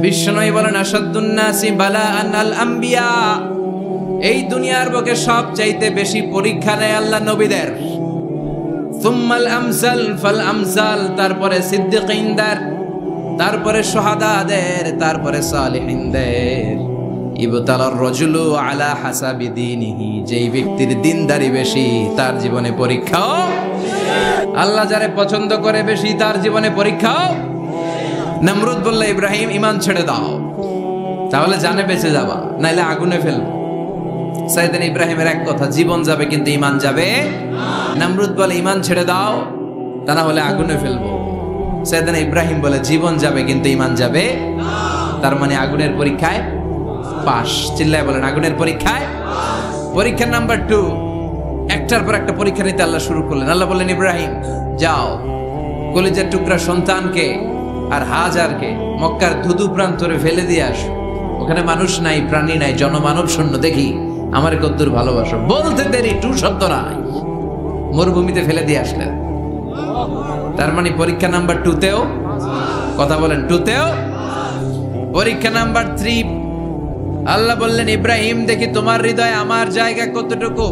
বিশ্বনবী বলেন আসাদুন নাসি বালাআন আল আম্বিয়া, এই দুনিয়ার বুকে সবচাইতে বেশি পরীক্ষা নেয় আল্লাহ নবীদের। সুম্মাল আমসাল ফাল আমসাল, তারপরে সিদ্দিকিনদের, তারপরে শুহাদাদের, তারপরে সালিহিনদের। ইবতালার রাজুলু আলা হাসাবি দীনিহি, যেই ব্যক্তির দিনদারি বেশি তার জীবনে পরীক্ষাও, আল্লাহ যারে পছন্দ করে বেশি তার জীবনে পরীক্ষাও। নমরুদ বলল ইব্রাহিম ঈমান ছেড়ে দাও, তাহলে জানে বেঁচে যাবা, নাইলে আগুনে ফেলবো। সাইয়েদনা ইব্রাহিমের এক কথা, জীবন যাবে কিন্তু ঈমান যাবে। নমরুদ বলে ঈমান ছেড়ে দাও, তা না হলে আগুনে ফেলবো। সাইয়েদনা ইব্রাহিম বলে জীবন যাবে কিন্তু ঈমান যাবে। তার মানে আগুনের পরীক্ষায় পাস। চিল্লায় বলেন আগুনের পরীক্ষায়। পরীক্ষা নাম্বার 2, একটার পর একটা পরীক্ষা নিতে আল্লাহ শুরু করলেন। আল্লাহ বললেন ইব্রাহিম যাও, কলিজার টুকরা সন্তানকে আর হাজারকে মক্কার ধুধু প্রান্তরে ফেলে দিয়ে আসো, ওখানে মানুষ নাই, প্রাণী নাই, জনমানব শূন্য, দেখি আমার কদ্দুর ভালোবাসো। বলতে দেরি, টু শব্দ নাই, মরুভূমিতে ফেলে দিয়ে আসলেন। তার মানে পরীক্ষা নাম্বার 2তেও, কথা বলেন 2তেও। পরীক্ষা নাম্বার 3, আল্লাহ বললেন ইব্রাহিম দেখি তোমার হৃদয়ে আমার জায়গা কতটুকু,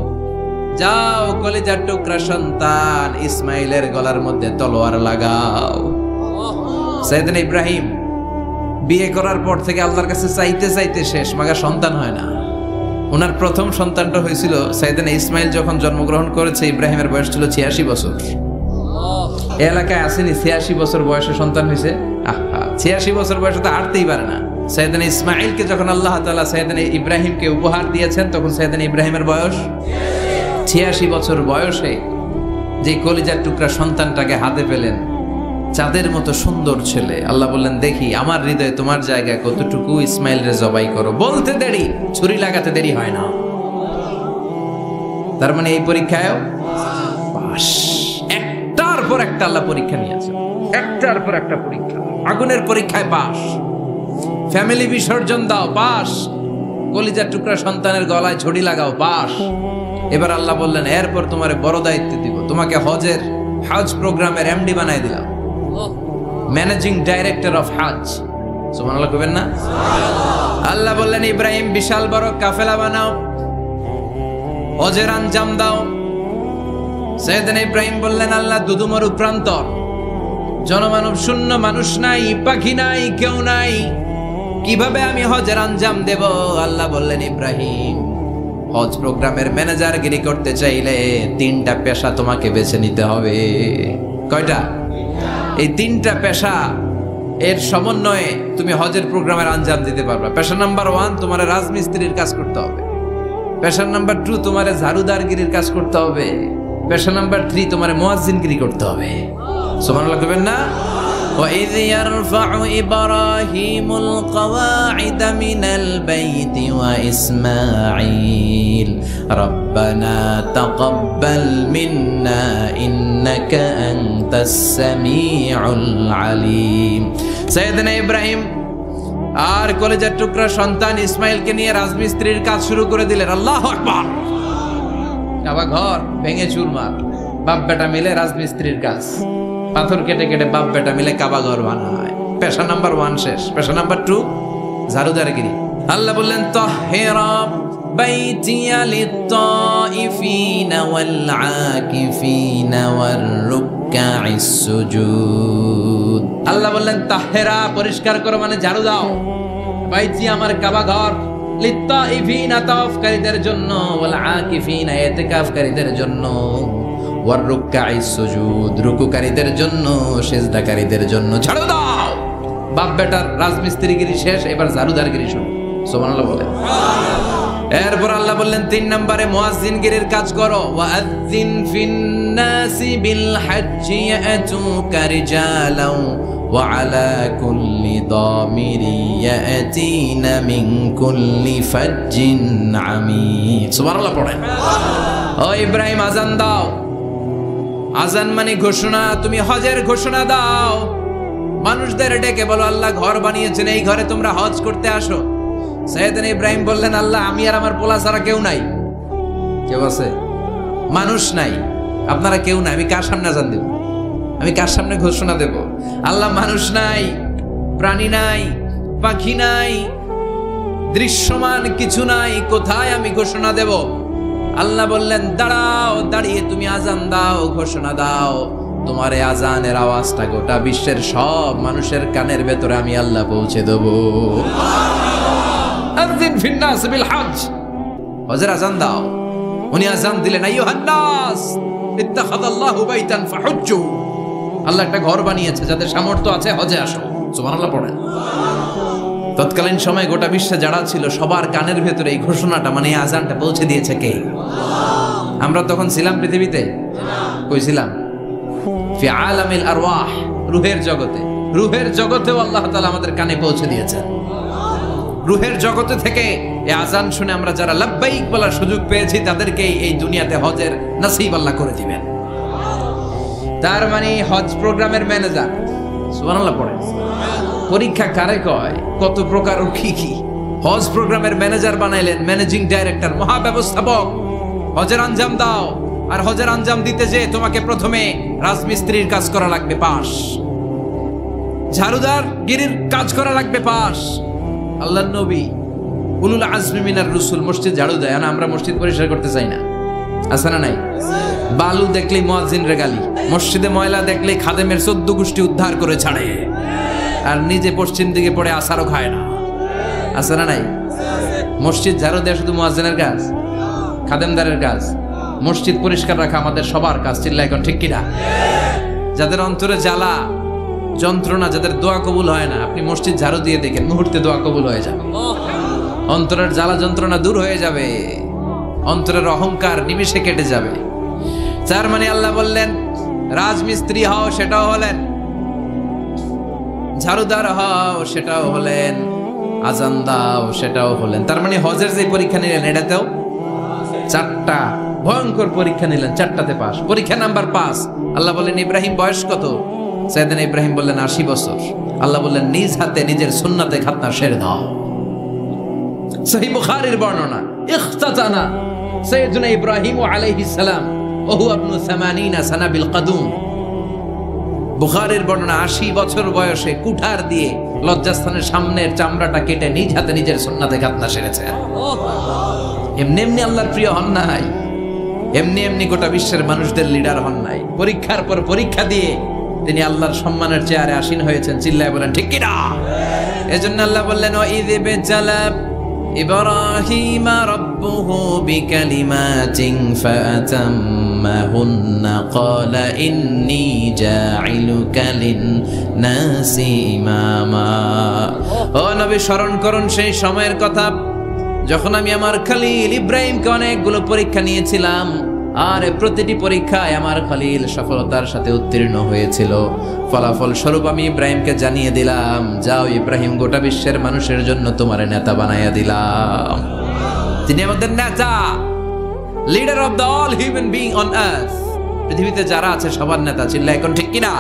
যাও কলিজার টুকরা সন্তান ইসমাইলের গলার মধ্যে তলোয়ার লাগাও। সাইয়েদনা ইব্রাহিম বিয়ে করার পর থেকে আল্লাহর কাছে চাইতে চাইতে শেষ, মাগা সন্তান হয় না। ওনার প্রথম সন্তানটা হয়েছিল সাইয়েদনা ইসমাইল যখন জন্মগ্রহণ করেছে, ইব্রাহিমের বয়স ছিল 86 বছর। এলাকায় আসেনি 86 বছর বয়সে সন্তান হয়েছে। 86 বছর বয়সে তো হাঁটতেই পারে না। সাইয়েদনা ইসমাইলকে যখন আল্লাহ তাআলা সাইয়েদনা ইব্রাহিমকে উপহার দিয়েছেন, তখন সাইয়েদনা ইব্রাহিমের বয়স 86 বছর বয়সে যে কলিজার টুকরা সন্তানটাকে হাতে পেলেন, চাঁদের মতো সুন্দর ছেলে। আল্লাহ বললেন দেখি আমার হৃদয়ে তোমার জায়গা কতটুকু, ইসমাইল রে জবাই করো। বলতে দেরি, ছুরি লাগাতে দেরি হয় না। তার মানে এই পরীক্ষায় পাস। একটার পর একটা আল্লাহ পরীক্ষা নিয়েছে, একটার পর একটা পরীক্ষা। আগুনের পরীক্ষায় পাস, ফ্যামিলি বিসর্জন দাও পাস, কলিজার টুকরা সন্তানের গলায় ছড়ি লাগাও পাস। এবার আল্লাহ বললেন এরপর তোমার বড় দায়িত্ব দিব, তোমাকে হজ প্রোগ্রামের এমডি বানাই দিলাম, ম্যানেজিং ডাইরেক্টর অফ হজ। সুবহানাল্লাহ কইবেন না? আল্লাহ বললেন ইব্রাহিম বিশাল বড় কাফেলা বানাও, হজের আঞ্জাম দাও। সাইয়েদনা ইব্রাহিম বললেন আল্লাহ দুদুমরু প্রান্তর, জনমানব শূন্য, মানুষ নাই, পাখি নাই, কেউ নাই, কিভাবে আমি হজের আঞ্জাম দেব? আল্লাহ বললেন ইব্রাহিম হজ প্রোগ্রামের ম্যানেজারগিরি করতে চাইলে 3টা পেশা তোমাকে বেছে নিতে হবে। কয়টা? এই 3টা পেশা এর সমন্বয়ে তুমি হজের প্রোগ্রামের আঞ্জাম দিতে পারবে। পেশা নাম্বার 1 তোমার রাজমিস্ত্রির কাজ করতে হবে। পেশা নাম্বার 2 তোমার ঝাড়ুদারগিরির কাজ করতে হবে। পেশা নাম্বার 3 তোমার মুয়াজ্জিনগিরি করতে হবে। সুবহানাল্লাহ কইবেন না? وَإِذْ يَرْفَعُ إِبْرَاهِيمُ الْقَوَاعِدَ مِنَ الْبَيْتِ وَإِسْمَاعِيلُ رَبَّنَا تَقَبَّلْ مِنَّا إِنَّكَ أَنْتَ السَّمِيعُ الْعَلِيمُ। সাইয়েদনা ইব্রাহিম আর কলেজের টুকরা সন্তান ইসমাইলকে নিয়ে রাজমিস্ত্রির কাজ শুরু করে দিলেন। আল্লাহু আকবার। কাবা ঘর ভেঙে চুরমার, বাপ বেটা মিলে রাজমিস্ত্রির কাজ, পাথর কেটে কেটে বাপ বেটা মিলে কাবা ঘর বানায়। পেশা নাম্বার 1 শেষ। পেশা নাম্বার 2 ঝাড়ুদারগিরি। আল্লাহ বললেন তাহিরা বাইতিয়া লিত-তাইফিনা ওয়াল আকিফিনা ওয়ার রুকআইস সুজুদ। আল্লাহ বললেন তাহিরা পরিষ্কার করো, মানে ঝাড়ু দাও। বাইতি আমার কাবা ঘর, লিত-তাইফিনা তাওয়াফকারীদের জন্য, ওয়াল আকিফিনা ইতিকাফকারীদের জন্য, ওয়ার রুকআইস সুজুদ রুকুকারীদের জন্য, সিজদাকারীদের জন্য। ঝাড়ু দাও। বাপ বেটার রাজমিস্ত্রিগিরি শেষ, এবার ঝাড়ুদারগিরি শুরু। সুবহানাল্লাহ বলেন। এরপর আল্লাহ বললেন 3 নম্বরে মুয়াজ্জিনগিরির কাজ করো। ওয়াআযিন ফিন-নাসি বিল হাজ্জি ইয়াতুকা রিজালাও ওয়া আলা কুল্লি দামিরি ইয়াতিনা মিন কুল্লি ফাজ্জিন আমিক। সুবহানাল্লাহ পড়েন। ও ইব্রাহিম আযান দাও। আযান মানে ঘোষণা, তুমি হজের ঘোষণা দাও। মানুষদের ডেকে বলো আল্লাহ ঘর বানিয়েছেন, এই ঘরে তোমরা হজ করতে আসো। সাইয়েদনা ইব্রাহিম বললেন আল্লাহ আমি আর আমার পোলা ছাড়া কেউ নাই। কেউ আছে? মানুষ নাই, আপনারা কেউ নাই, আমি কার সামনে আযান দেব? আমি কার সামনে ঘোষণা দেব? আল্লাহ মানুষ নাই, প্রাণী নাই, পাখি নাই, দৃশ্যমান কিছু নাই, কোথায় আমি ঘোষণা দেব? আল্লাহ বললেন দাঁড়াও, দাঁড়িয়ে তুমি আজান দাও, ঘোষণা দাও। তোমার এই আজানের আওয়াজটা গোটা বিশ্বের সব মানুষের কানের ভেতরে আমি আল্লাহ পৌঁছে দেব। আযিন ফিন নাস বিল হজ, হজের আজান দাও। উনি আজান দিলেন, আইয়ুহান নাস ইত্তাখাযাল্লাহু বাইতান ফাহুজ্জু। আল্লাহ একটা ঘর বানিয়েছে, যাদের সামর্থ্য আছে হজে আসো। সুবহানাল্লাহ পড়েন। তৎকালীন সময় গোটা বিশ্বে যারা ছিল সবার কানের ভেতরে এই ঘোষণাটা, মানে এই আজানটা পৌঁছে দিয়েছে কে? আমরা তখন ছিলাম পৃথিবীতে? কই ছিলাম? ফি আলামিল আরওয়াহ, রূহের জগতে। রূহের জগতেও আল্লাহ তাআলা আমাদের কানে পৌঁছে দিয়েছেন। রূহের জগতে থেকে এই আজান শুনে আমরা যারা লাব্বাইক বলার সুযোগ পেয়েছি, তাদেরকেই এই দুনিয়াতে হজের নসিব আল্লাহ করে দিবেন। তার মানে হজ প্রোগ্রামের ম্যানেজার। সুবহানাল্লাহ পড়েন। পরীক্ষা কারে কয়? কত প্রকার ও কি কি। হজ প্রোগ্রামের ম্যানেজার বানাইলেন, ম্যানেজিং ডাইরেক্টর, মহাব্যবস্থাপক। হজের আঞ্জাম দাও, আর হজের আঞ্জাম দিতে যে তোমাকে প্রথমে রাজমিস্ত্রির কাজ করা লাগবে, পাস। ঝাড়ুদার গিরির কাজ করা লাগবে, পাস। আল্লাহর নবী উলুল আজমি মিনার রসুল মসজিদ ঝাড়ু দেয়, না আমরা মসজিদ পরিষ্কার করতে চাই না? আছে না নাই? বালু দেখলেই মুয়াজ্জিনের গালি, মসজিদে ময়লা দেখলেই খাদেমের 14 গোষ্ঠী উদ্ধার করে ছাড়ে, আর নিজে পশ্চিম দিকে পড়ে আসারও খায় না। আছে না নাই? মসজিদ ঝাড়ু দেওয়া শুধু মুয়াজ্জিনের কাজ? খাদেমদারের কাজ? মসজিদ পরিষ্কার রাখা আমাদের সবার কাজ। চিল্লা এখন ঠিক কিনা? যাদের অন্তরে জ্বালা যন্ত্রণা, যাদের দোয়া কবুল হয় না, আপনি মসজিদ ঝাড়ু দিয়ে দেখেন, মুহূর্তে দোয়া কবুল হয়ে যাবে। অন্তরের জ্বালা যন্ত্রণা দূর হয়ে যাবে, অন্তরের অহংকার নিমিষে কেটে যাবে। তার মানে আল্লাহ বললেন রাজমিস্ত্রি হও, সেটাও হলেন। ঝাড়ুদার হও, সেটাও হলেন। আজান দাও, সেটাও হলেন। তার মানে হজের যে পরীক্ষা নিলেন, এটাতেও 4টা ভয়ঙ্কর পরীক্ষা নিলেন, 4টাতে পাস। পরীক্ষা নাম্বার 5। আল্লাহ বললেন ইব্রাহিম বয়স কত? সাইয়েদনা ইব্রাহিম বললেন 80 বছর। আল্লাহ বললেন নিজ হাতে নিজের সুন্নাতে খাতনা সেরে দাও। সহিহ বুখারীর বর্ণনা, ইখতাতানা সাইয়েদনা ইব্রাহিম আলাইহিস সালাম ওহু ইবনু 80 সানা বিল কদুম। বুখারীর বর্ণনা, 80 বছর বয়সে কুঠার দিয়ে লজ্জাস্থানের সামনের চামড়াটা কেটে নিজ হাতে নিজের সুন্নাতে খাতনা সেরেছে। এমনি এমনি আল্লাহর প্রিয় হন নাই, এমনি এমনি গোটা বিশ্বের মানুষদের লিডার হন নাই। পরীক্ষার পর পরীক্ষা দিয়ে তিনি আল্লাহর সম্মানের চেয়ারে আসীন হয়েছেন। চিল্লায় বলেন ঠিক কিনা? এজন্য আল্লাহ বললেন ওয়াইয বিজালা ইব্রাহিম রাব্বুহু বিকালিমাতিন ফাআতাম্মাহুন্না ক্বালা ইন্নী জাঈলুকা লিন-নাসি ইমামা। ও নবী, স্মরণ করুন সেই সময়ের কথা যখন আমি আমার খলিল ইব্রাহিমকে অনেকগুলো পরীক্ষা নিয়েছিলাম, আর প্রতিটি পরীক্ষায় আমার খলিল সফলতার সাথে উত্তীর্ণ হয়েছিল। ফলাফল স্বরূপ আমি ইব্রাহিমকে জানিয়ে দিলাম, যাও ইব্রাহিম, গোটা বিশ্বের মানুষের জন্য তোমার নেতা বানাইয়া দিলাম। তিনি আমাদের নেতা, leader of the all human being on earth. পৃথিবীতে যারা আছে সবার নেতা। চিল্লা এখন ঠিক কিনা?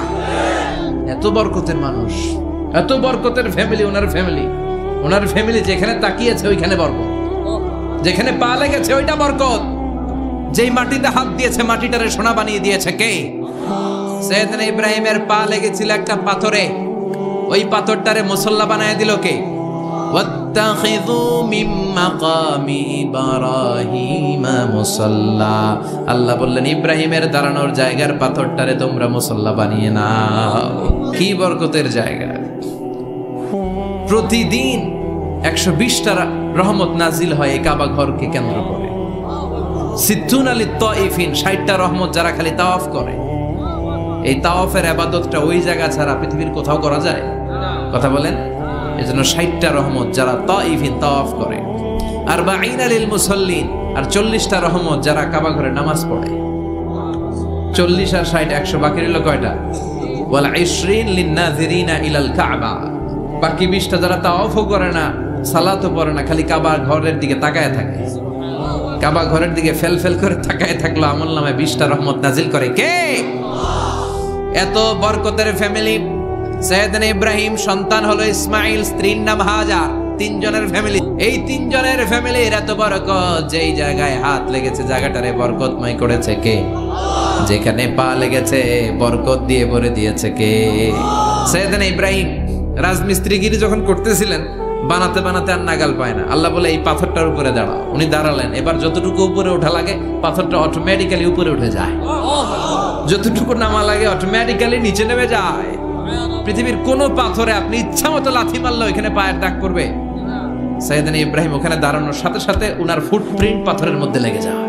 এত বরকতের মানুষ, এত বরকতের ফ্যামিলি, ওনার ফ্যামিলি যেখানে তাকিয়েছে ওইখানে বরকত, যেখানে পা লেগেছে ওইটা বরকত। যেই মাটিতে হাত দিয়েছে মাটিটারে সোনা বানিয়ে দিয়েছে কে? সাইয়েদনা ইব্রাহিমের পা লেগেছিল একটা পাথরে, ওই পাথরটারে মুসল্লা বানিয়ে দিল কে? ওয়াত্তাখিযু মিন মাকামি ইব্রাহিমা মুসাল্লা। আল্লাহ বললেন ইব্রাহিমের দাঁড়ানোর জায়গার পাথরটারে তোমরা মুসল্লা বানিয়ে নাও। কি বরকতের জায়গা! প্রতিদিন 120টা রহমত নাজিল হয় এই কাবা ঘরকে কেন্দ্র করে। 60টা রহমত যারা খালি তাওয়াফ করে। এই তাওয়াফের ইবাদতটা ওই জায়গা ছাড়া পৃথিবীর কোথাও করা যায়? কথা বলেন। এজন্য 60টা রহমত যারা তাইফিন তাওয়াফ করে, 40 লিল মুসাল্লিন, আর 40টা রহমত যারা কাবা ঘরে নামাজ পড়ে। 40 আর 60 100, বাকি রইল কয়টা? ওয়াল 20 লিন নাযিরিনা ইলাল কাবা। বাকি 20টা যারা তাওয়াফও করে না, সালাতও পড়ে না, খালি কাবা ঘরের দিকে তাকায় থাকে। কাবা ঘরের দিকে ফেল ফেল করে তাকায় থাকলো, আমলনামায় 20টা রহমত নাজিল করে কে? এত বরকতের ফ্যামিলি। সাইয়েদনা ইব্রাহিম সন্তান হলো ইসমাইল, স্ত্রীর নাম হাজার। 3 জনের ফ্যামিলি। এই 3 জনের ফ্যামিলির এত বরকত, যেই জায়গায় হাত লেগেছে জায়গাটারে বরকতময় করেছে কে? যেখানে পা লেগেছে বরকত দিয়ে ভরে দিয়েছে কে? সাইয়েদনা ইব্রাহিম রাজমিস্ত্রিগিরি যখন করতেছিলেন, বানাতে বানাতে আর নাগাল পায় না, আল্লাহ বলে এই পাথরটার উপরে দাঁড়াও। উনি দাঁড়ালেন, এবার যতটুকু উপরে ওঠা লাগে পাথরটা অটোমেটিক্যালি উপরে উঠে যায়, যতটুকু নামা লাগে অটোমেটিক্যালি নিচে নেমে যায়। পৃথিবীর কোন পাথরে আপনি ইচ্ছা মতো লাথি মারলে এখানে পায়ের দাগ করবে? সাইয়েদনা ইব্রাহিম ওখানে দাঁড়ানোর সাথে সাথে উনার ফুটপ্রিন্ট পাথরের মধ্যে লেগে যায়।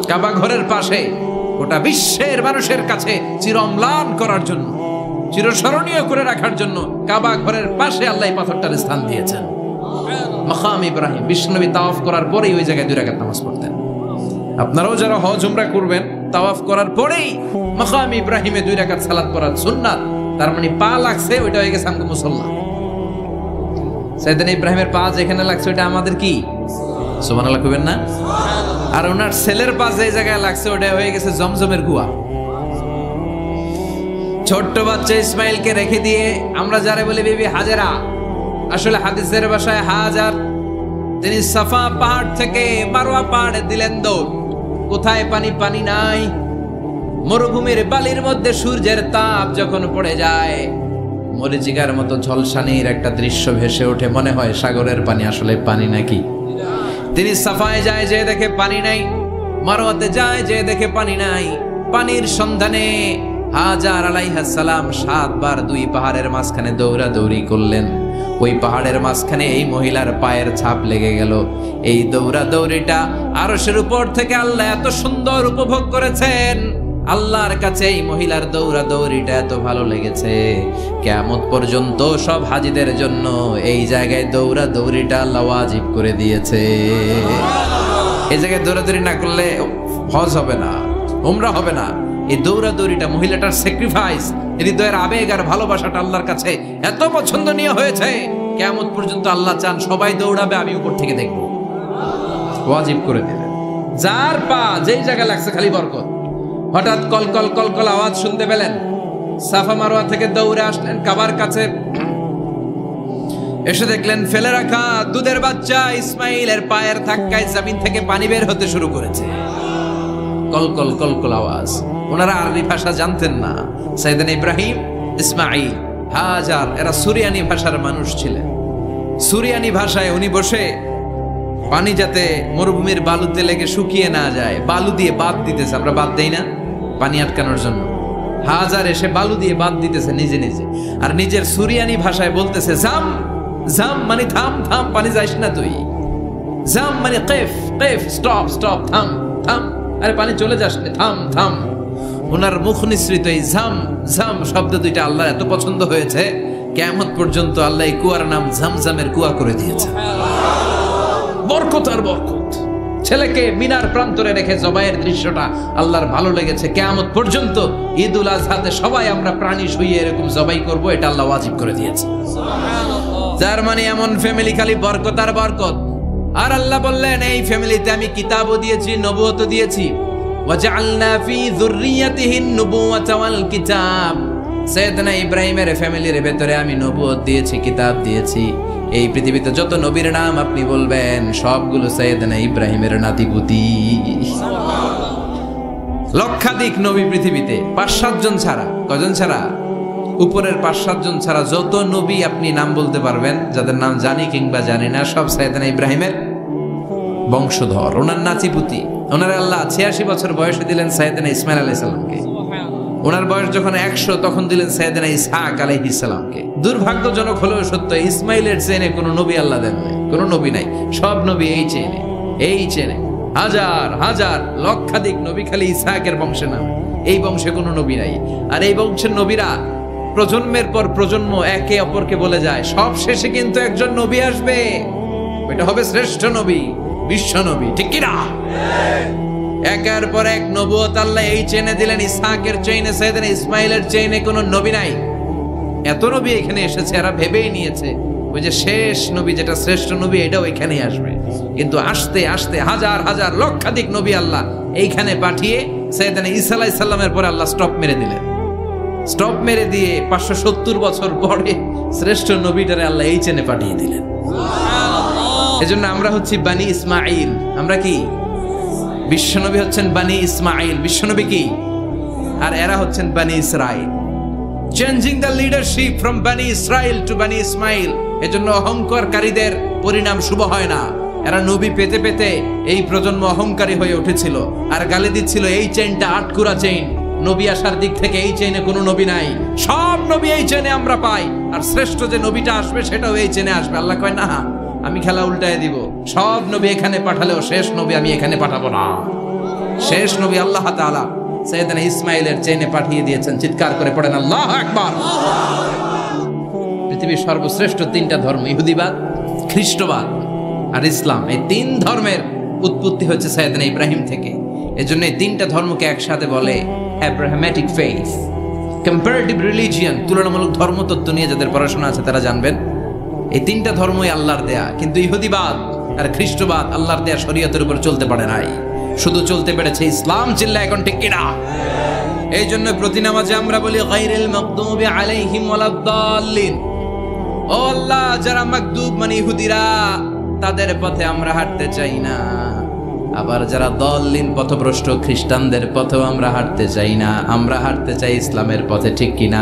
কাবা ঘরের পাশে গোটা বিশ্বের মানুষের কাছে চিরম্লান করার জন্য, চিরস্মরণীয় করে রাখার জন্য কাবা ঘরের পাশে আল্লাহ পাথরটার স্থান দিয়েছেন। মাকাম ইব্রাহিম, বিশ্বনবী তাওয়াফ করার পরেই ওই জায়গায় 2 রাকাত নামাজ পড়তেন। আপনারাও যারা হজ উমরা করবেন, তাওয়াফ করার পরেই মাকাম ইব্রাহিমে 2 রাকাত সালাত পড়ার সুন্নাত। তার মানে পা লাগছে, ওইটা হয়ে গেছে আমগো মুসল্লা। সাইয়েদনা ইব্রাহিমের পা যেখানে লাগছে ওইটা আমাদের কি? সুবহানাল্লাহ কইবেন না? আর ওনার ছেলের পা যে জায়গায় লাগছে ওটা হয়ে গেছে জমজমের কুয়া। ছোট্ট বাচ্চা ইসমাইলকে রেখে দিয়ে আমরা যারা বলি বিবি হাজেরা, আসলে হাদিসের ভাষায় হাজার, তিনি সাফা পাহাড় থেকে মারওয়া পাহাড়ে দিলেন দৌড়। কোথায় পানি? পানি নাই। মরুভূমির বালির মধ্যে সূর্যের তাপ যখন পড়ে যায়, মরিচিকার মতো ঝলসানির একটা দৃশ্য ভেসে ওঠে, মনে হয় সাগরের পানি আসলে পানি নাকি। তিনি সাফায় যায়, যে দেখে পানি নাই। মারওয়াতে যায়, যে দেখে পানি নাই। পানির সন্ধানে হাজার আলাইহিস সালাম 7 বার 2 পাহাড়ের মাঝখানে দৌড়াদৌড়ি করলেন। ওই পাহাড়ের মাঝখানে এই মহিলার পায়ের ছাপ লেগে গেল। এই দৌড়াদৌড়িটা আরশের উপর থেকে আল্লাহ এত সুন্দর উপভোগ করেছেন। আল্লাহর কাছে এই মহিলার দৌড়াদৌড়িটা এত ভালো লেগেছে, কিয়ামত পর্যন্ত সব হাজীদের জন্য এই জায়গায় দৌড়াদৌড়িটা আল্লাহ ওয়াজিব করে দিয়েছে। এই জায়গায় দৌড়াদৌড়ি না করলে হজ হবে না, উমরা হবে না। এই দৌড়াদৌড়িটা, মহিলাটার স্যাক্রিফাইস, হৃদয়ের আবেগ আর ভালোবাসাটা আল্লাহর কাছে এত পছন্দনীয় হয়েছে, কিয়ামত পর্যন্ত আল্লাহ চান সবাই দৌড়াবে, আমি উপর থেকে দেখব। ওয়াজিব করে দিলেন। যার পা যেই জায়গায় লাগছে খালি বরকত। হঠাৎ কলকল কলকল আওয়াজ শুনতে পেলেন। সাফা মারওয়া থেকে দৌড়ে আসলেন কাবার কাছে। এসে দেখলেন ফেলে রাখা দুধের বাচ্চা ইসমাইলের পায়ের ধাক্কায় জমিন থেকে পানি বের হতে শুরু করেছে। কলকল কলকল আওয়াজ। ওনারা আরবি ভাষা জানতেন না। সাইয়েদনা ইব্রাহিম, ইসমাইল, হাজার এরা সুরিয়ানি ভাষার মানুষ ছিলেন। সুরিয়ানি ভাষায় উনি বসে পানি যাতে মরুভূমির বালুতে লেগে শুকিয়ে না যায়, বালু দিয়ে বাঁধ দিতেছে। আমরা বাঁধ দেই না পানি আটকানোর জন্য? হাজার এসে বালু দিয়ে বাঁধ দিতেছে নিজে নিজে, আর নিজের সুরিয়ানি ভাষায় বলতেছে জাম জাম, মানে থাম থাম, পানি যাইস না তুই। জাম মানে কেফ কেফ, স্টপ স্টপ, থাম থাম, আরে পানি চলে যাস না, থাম থাম। ওনার মুখ নিঃসৃত এই ঝাম ঝাম শব্দ দুইটা আল্লাহর এত পছন্দ হয়েছে, কিয়ামত পর্যন্ত আল্লাহ এই কুয়ার নাম ঝমঝমের কুয়া করে দিয়েছে। বরকত আর বরকত। ছেলেকে মিনার প্রান্তরে রেখে জবাইয়ের দৃশ্যটা আল্লাহর ভালো লেগেছে। কিয়ামত পর্যন্ত ঈদুল আজহাতে সবাই আমরা প্রাণী শুইয়ে এরকম জবাই করব, এটা আল্লাহ ওয়াজিব করে দিয়েছে। যার মানে এমন ফ্যামিলি খালি বরকত আর বরকত। আর আল্লাহ বললেন এই ফ্যামিলিতে আমি কিতাবও দিয়েছি, নবুয়তও দিয়েছি। ওয়াজআলনা ফি যুররিয়াতিহিন নুবুওয়াতা ওয়াল কিতাব। সাইয়েদনা ইব্রাহিমের ফ্যামিলির ভেতরে আমি নবুয়ত দিয়েছি, কিতাব দিয়েছি। এই পৃথিবীতে যত নবীর নাম আপনি বলবেন সবগুলো সাইয়েদনা ইব্রাহিমের নাতিপুতি। লক্ষাধিক নবী পৃথিবীতে, 5-7 জন ছাড়া। কজন ছাড়া? উপরের 5-7 জন ছাড়া যত নবী আপনি নাম বলতে পারবেন, যাদের নাম জানি কিংবা জানি না, সব সাইয়েদনা ইব্রাহিমের বংশধর, ওনার নাতিপুতি। ওনার আল্লাহ 86 বছর বয়সে দিলেন সাইয়েদনা ইসমাইল আলাইহিস সালামকে। ওনার বয়স যখন 100 তখন দিলেন সাইয়েদনা ইসহাক আলাইহিস সালামকে। দুর্ভাগ্যজনক হলেও সত্য, ইসমাইলের চেনে কোনো নবী আল্লাহ দেন নাই, কোনো নবী নাই। সব নবী এই চেনে, এই চেনে। হাজার হাজার লক্ষাধিক নবী খালি ইসহাকের বংশে নাম, এই বংশে কোনো নবী নাই। আর এই বংশের নবীরা প্রজন্মের পর প্রজন্ম একে অপরকে বলে যায়, সব শেষে কিন্তু একজন নবী আসবে, এটা হবে শ্রেষ্ঠ নবী, বিশ্ব নবী। ঠিক কি না? একের পর এক নবুয়ত আল্লাহ এই চেনে দিলেন। ইসহাকের চেইনে, সাইয়েদনা ইসমাইলের চেইনে কোনো নবী নাই। এত নবী এখানে এসেছে, এরা ভেবেই নিয়েছে ওই যে শেষ নবী যেটা শ্রেষ্ঠ নবী এটাও এখানেই আসবে। কিন্তু আস্তে আস্তে হাজার হাজার লক্ষাধিক নবী আল্লাহ এইখানে পাঠিয়ে সাইয়েদনা ঈসা আলাইহিস সালামের পরে আল্লাহ স্টপ মেরে দিলেন। স্টপ মেরে দিয়ে 570 বছর পরে শ্রেষ্ঠ নবীটারে আল্লাহ এই চেনে পাঠিয়ে দিলেন। এজন্য আমরা হচ্ছি বানি ইসমাইল। আমরা কি? বিশ্বনবী হচ্ছেন বানি ইসমাইল, বিশ্বনবী কি? আর এরা হচ্ছেন বানি Israil. Changing the leadership from বানি ইসরাইল টু বানি ইসমাইল। এজন্য অহংকারীদের পরিণাম শুভ হয় না। এরা নবী পেতে পেতে এই প্রজন্ম অহংকারী হয়ে উঠেছিল আর গালি দিচ্ছিল এই চেইনটা আটকুরা চেইন, নবী আসার দিক থেকে এই চেইনে কোনো নবী নাই, সব নবী এই চেইনে আমরা পাই, আর শ্রেষ্ঠ যে নবীটা আসবে সেটাও এই চেইনে আসবে। আল্লাহ কয় না, আমি খেলা উল্টায় দিব, সব নবী এখানে পাঠালেও শেষ নবী আমি এখানে পাঠাবো না। শেষ নবী আল্লাহ তাআলা সাইয়েদনা ইসমাইলের চেইনে পাঠিয়ে দিয়েছেন। চিৎকার করে পড়েন আল্লাহু আকবার। পৃথিবীর সর্বশ্রেষ্ঠ তিনটা ধর্ম, ইহুদিবাদ, খ্রিস্টবাদ আর ইসলাম, এই তিন ধর্মের উৎপত্তি হচ্ছে সাইয়েদনা ইব্রাহিম থেকে। এজন্য এই তিনটা ধর্মকে একসাথে বলে অ্যাব্রাহামেটিক ফেইথ। কম্পারেটিভ রিলিজিয়ন, তুলনামূলক ধর্মতত্ত্ব নিয়ে যাদের পড়াশোনা আছে তারা জানবেন এই তিনটা ধর্মই আল্লাহর দেয়া। কিন্তু ইহুদিবাদ আর খ্রিস্টবাদ আল্লাহর দেয়া শরীয়তের উপর চলতে পারে নাই, শুধু চলতে পেরেছে ইসলাম। চিল্লা এখন ঠিক কিনা? এই জন্য প্রতি নামাজে আমরা বলি গায়রিল মাগদুবি আলাইহিম ওয়ালাদ-দাল্লিন। ও আল্লাহ, যারা মাগদুব মানে ইহুদিরা, তাদের পথে আমরা হাঁটতে চাই না। আবার যারা দল্লিন পথভ্রষ্ট খ্রিস্টানদের পথেও আমরা হাঁটতে চাই না। আমরা হাঁটতে চাই ইসলামের পথে, ঠিক কিনা?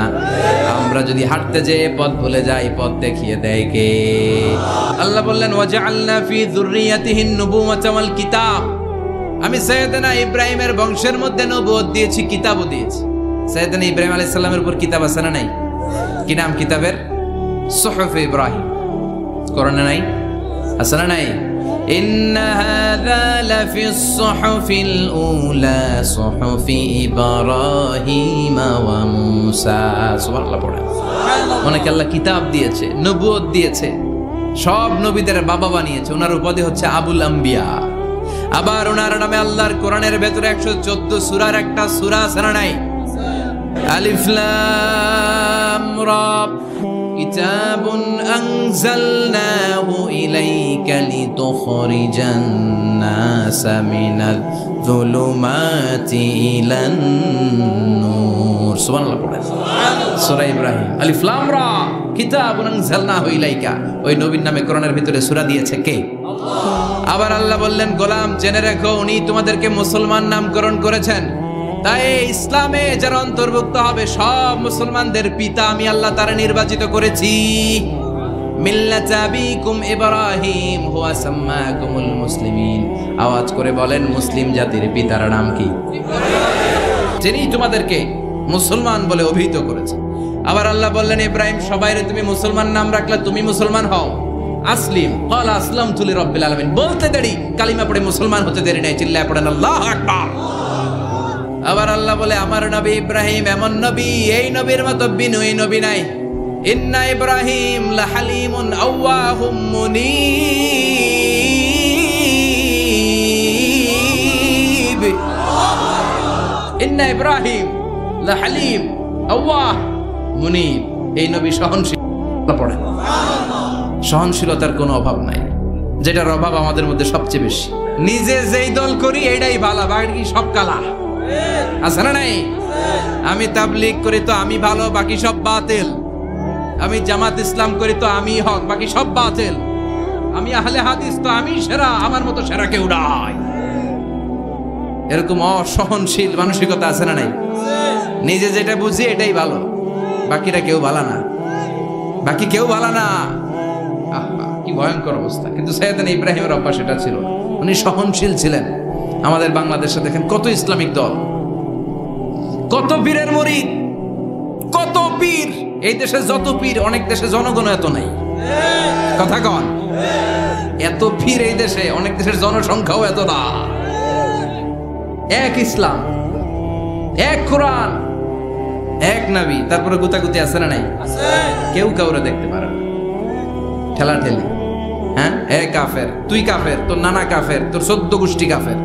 আমরা যদি হাঁটতে যেয়ে পথ ভুলে যাই, পথ দেখিয়ে দেয় কে? আল্লাহ বললেন ওয়াজআলনা ফি যুররিয়াতিহিন নুবুওয়াতা ওয়াল কিতাব। আমি সাইয়েদনা ইব্রাহিমের বংশের মধ্যে নবুয়ত দিয়েছি, কিতাবও দিয়েছি। সাইয়েদনা ইব্রাহিম আলাইহিস সালামের উপর কিতাব আছে না নাই? কি নাম কিতাবের? সুহুফ ইব্রাহিম। কোরআনে নাই? আছে না নাই? ইন্না হাযা লাফিস সুহুফিল উলা সুহুফি ইব্রাহিম ওয়া মূসা। সুবহানাল্লাহ পড়েন। অনেক আল্লাহ কিতাব দিয়েছে, নবুয়ত দিয়েছে, সব নবীদের বাবা বানিয়েছে। ওনার উপাধি হচ্ছে আবুল আম্বিয়া। আবার ওনার নামে আল্লাহর কোরআনের ভেতরে 114 সূরার একটা সূরা আছে না নাই? আলিফ লাম রা কিতাবুন আনজালনাহু ইলাইকা লিতুখরিজান নাসা মিনাল যুলুমাতি ইলান নূর। সুবহানাল্লাহ পড়েন। সূরা ইব্রাহিম, আলিফ লাম রা কিতাবুন আনজালনাহু ইলাইকা। ওই নবীর নামে কোরআনের ভিতরে সূরা দিয়েছে কে? আবার আল্লাহ বললেন, গোলাম জেনে রেখো, উনি তোমাদেরকে মুসলমান নামকরণ করেছেন। তাই ইসলামে যারা অন্তর্ভুক্ত হবে সব মুসলমানদের পিতা আমি আল্লাহ তারা নির্বাচিত করেছি। মিল্লাত আবিকুম ইব্রাহিম হুয়া সাম্মাকুমুল মুসলিমিন। আওয়াজ করে বলেন, মুসলিম জাতির পিতার নাম কি? যিনি তোমাদেরকে মুসলমান বলে অভিহিত করেছে। আবার আল্লাহ বললেন, ইব্রাহিম সবাইরে তুমি মুসলমান নাম রাখলে, তুমি মুসলমান হও। আসলিম ক্বালা আসলামতু লিরাব্বিল আলামিন। বলতে দেরি, কালিমা পড়ে মুসলমান হতে দেরি নাই। চিল্লায় পড়েন আল্লাহু আকবার। আবার আল্লাহ বলে, আমার নবী ইব্রাহিম এমন নবী, এই নবীর মতো বিনয়ী নবী নাই। ইন্না ইব্রাহিম লাহালিমুন আওয়াহুম মুনীব। ইন্না ইব্রাহিম লাহালিম আওয়াহ মুনীব। এই নবী সহনশীল। পড়ে সহনশীলতার কোনো অভাব নাই, যেটার অভাব আমাদের মধ্যে সবচেয়ে বেশি। নিজে যেই দল করি এটাই ভালো, বাকি সব কালা। আছে না নাই? আমি তাবলীগ করি তো আমি ভালো, বাকি সব বাতিল। আমি জামাত ইসলাম করি তো আমি হক, বাকি সব বাতিল। আমি আহলে হাদিস তো আমি সেরা, আমার মতো সেরা কেউ নাই। এরকম অসহনশীল মানসিকতা আছে না নাই? নিজে যেটা বুঝি এটাই ভালো, বাকিরা কেউ ভালো না, বাকি কেউ ভালো না। কি ভয়ঙ্কর অবস্থা। কিন্তু সাইয়েদনা ইব্রাহিমের অভ্যাস এটা ছিল, উনি সহনশীল ছিলেন। আমাদের বাংলাদেশে দেখেন কত ইসলামিক দল, কত পীরের মুরিদ, কত পীর। এই দেশে যত পীর, অনেক দেশে জনগণ এত নাই। কথা কন, এত পীর এই দেশে, অনেক দেশের জনসংখ্যাও এত না। এক ইসলাম, এক কোরআন, এক নবী, তারপরে গুতাগুতি আছে না নাই? কেউ কাউরে দেখতে পারে না, ঠেলা ঠেলি। হ্যাঁ, এ কাফের, তুই কাফের, তোর নানা কাফের, তোর 14 গোষ্ঠী কাফের,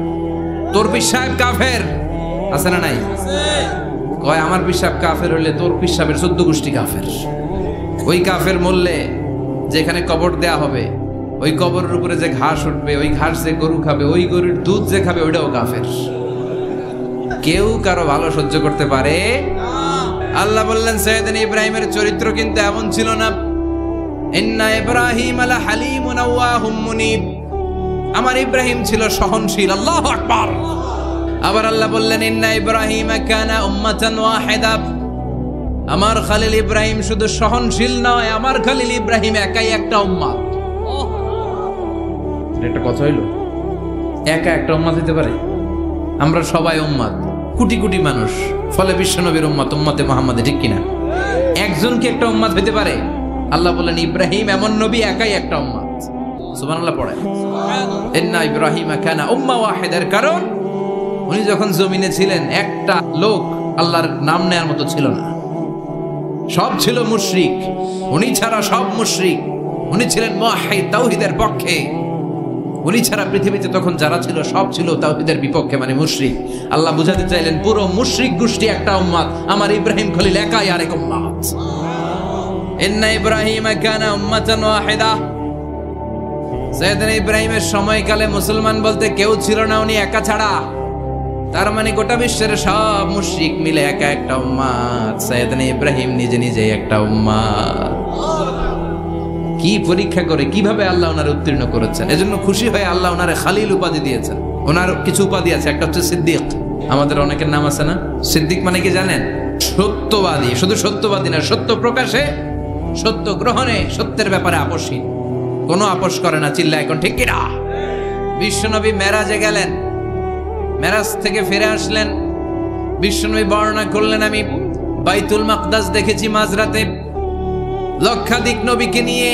তোর পীর সাহেব কাফের। আছে না নাই? কয় আমার পীর সাহেব কাফের হইলে তোর পীর সাহেবের 14 গোষ্ঠী কাফের। ওই কাফের মরলে যেখানে কবর দেয়া হবে, ওই কবরের উপরে যে ঘাস উঠবে, ওই ঘাস যে গরু খাবে, ওই গরুর দুধ যে খাবে, ওইটাও কাফের। কেউ কারো ভালো সহ্য করতে পারে? আল্লাহ বললেন, সাইয়েদনা ইব্রাহিমের চরিত্র কিন্তু এমন ছিল না। ইন্না ইব্রাহিম লাহালিমুন আওয়াহুম মুনীব। আমার ইব্রাহিম ছিল সহনশীল। আল্লাহু আকবার। আবার আল্লাহ বললেন, ইন্না ইব্রাহিম কানা উম্মাতান ওয়াহিদা। আমার খলিল ইব্রাহিম শুধু সহনশীল নয়, আমার খলিল ইব্রাহিম একাই একটা উম্মত। এটা কথা হইল, একা একটা উম্মত হইতে পারে? আমরা সবাই উম্মত, কোটি কোটি মানুষ, ফলে বিশ্বনবীর উম্মত, উম্মতে মুহাম্মাদে, ঠিক কিনা? একজন কি একটা উম্মত হইতে পারে? আল্লাহ বলেন ইব্রাহিম এমন নবী, একাই একটা উম্মত। সুবহানাল্লাহ পড়ে, ইন্না ইব্রাহিমা কানা উম্মা ওয়াহিদার। কারণ উনি যখন জমিনে ছিলেন একটা লোক আল্লাহর নাম নেয়ার মতো ছিল না, সব ছিল মুশরিক, উনি ছাড়া সব মুশরিক। উনি ছিলেন মুওয়াহহিদ, তাওহীদের পক্ষে। উনি ছাড়া পৃথিবীতে তখন যারা ছিল সব ছিল তাওহীদের বিপক্ষে, মানে মুশরিক। আল্লাহ বুঝাতে চাইলেন পুরো মুশরিক গোষ্ঠী একটা উম্মত, আমার ইব্রাহিম খলিল একাই আরেক উম্মত। ইন্না ইব্রাহিমা কানা উম্মাতান ওয়াহিদা। সাইয়েদনা ইব্রাহিমের সময়কালে মুসলমান বলতে কেউ ছিল না, উনি একা ছাড়া। তার মানে গোটা বিশ্বের সব মুশরিক মিলে একা একটা উম্মত, সাইয়েদনা ইব্রাহিম নিজে নিজে একটা উম্মত। কি পরীক্ষা করে কিভাবে আল্লাহ ওনার উত্তীর্ণ করেছেন, এজন্য খুশি হয়ে আল্লাহ ওনারে খালিল উপাধি দিয়েছেন। ওনার কিছু উপাধি আছে, একটা হচ্ছে সিদ্দিক। আমাদের অনেকের নাম আছে না? সিদ্দিক মানে কি জানেন? সত্যবাদী। শুধু সত্যবাদী না, সত্য প্রকাশে, সত্য গ্রহণে, সত্যের ব্যাপারে আপোষহীন, কোনো আপোষ করে না। চিল্লা এখন ঠিক কিনা? বিশ্বনবী মেরাজে গেলেন, মেরাজ থেকে ফিরে আসলেন, বিশ্বনবী বর্ণনা করলেন আমি বাইতুল মাকদাস দেখেছি মাঝরাতে, লক্ষাধিক নবীকে নিয়ে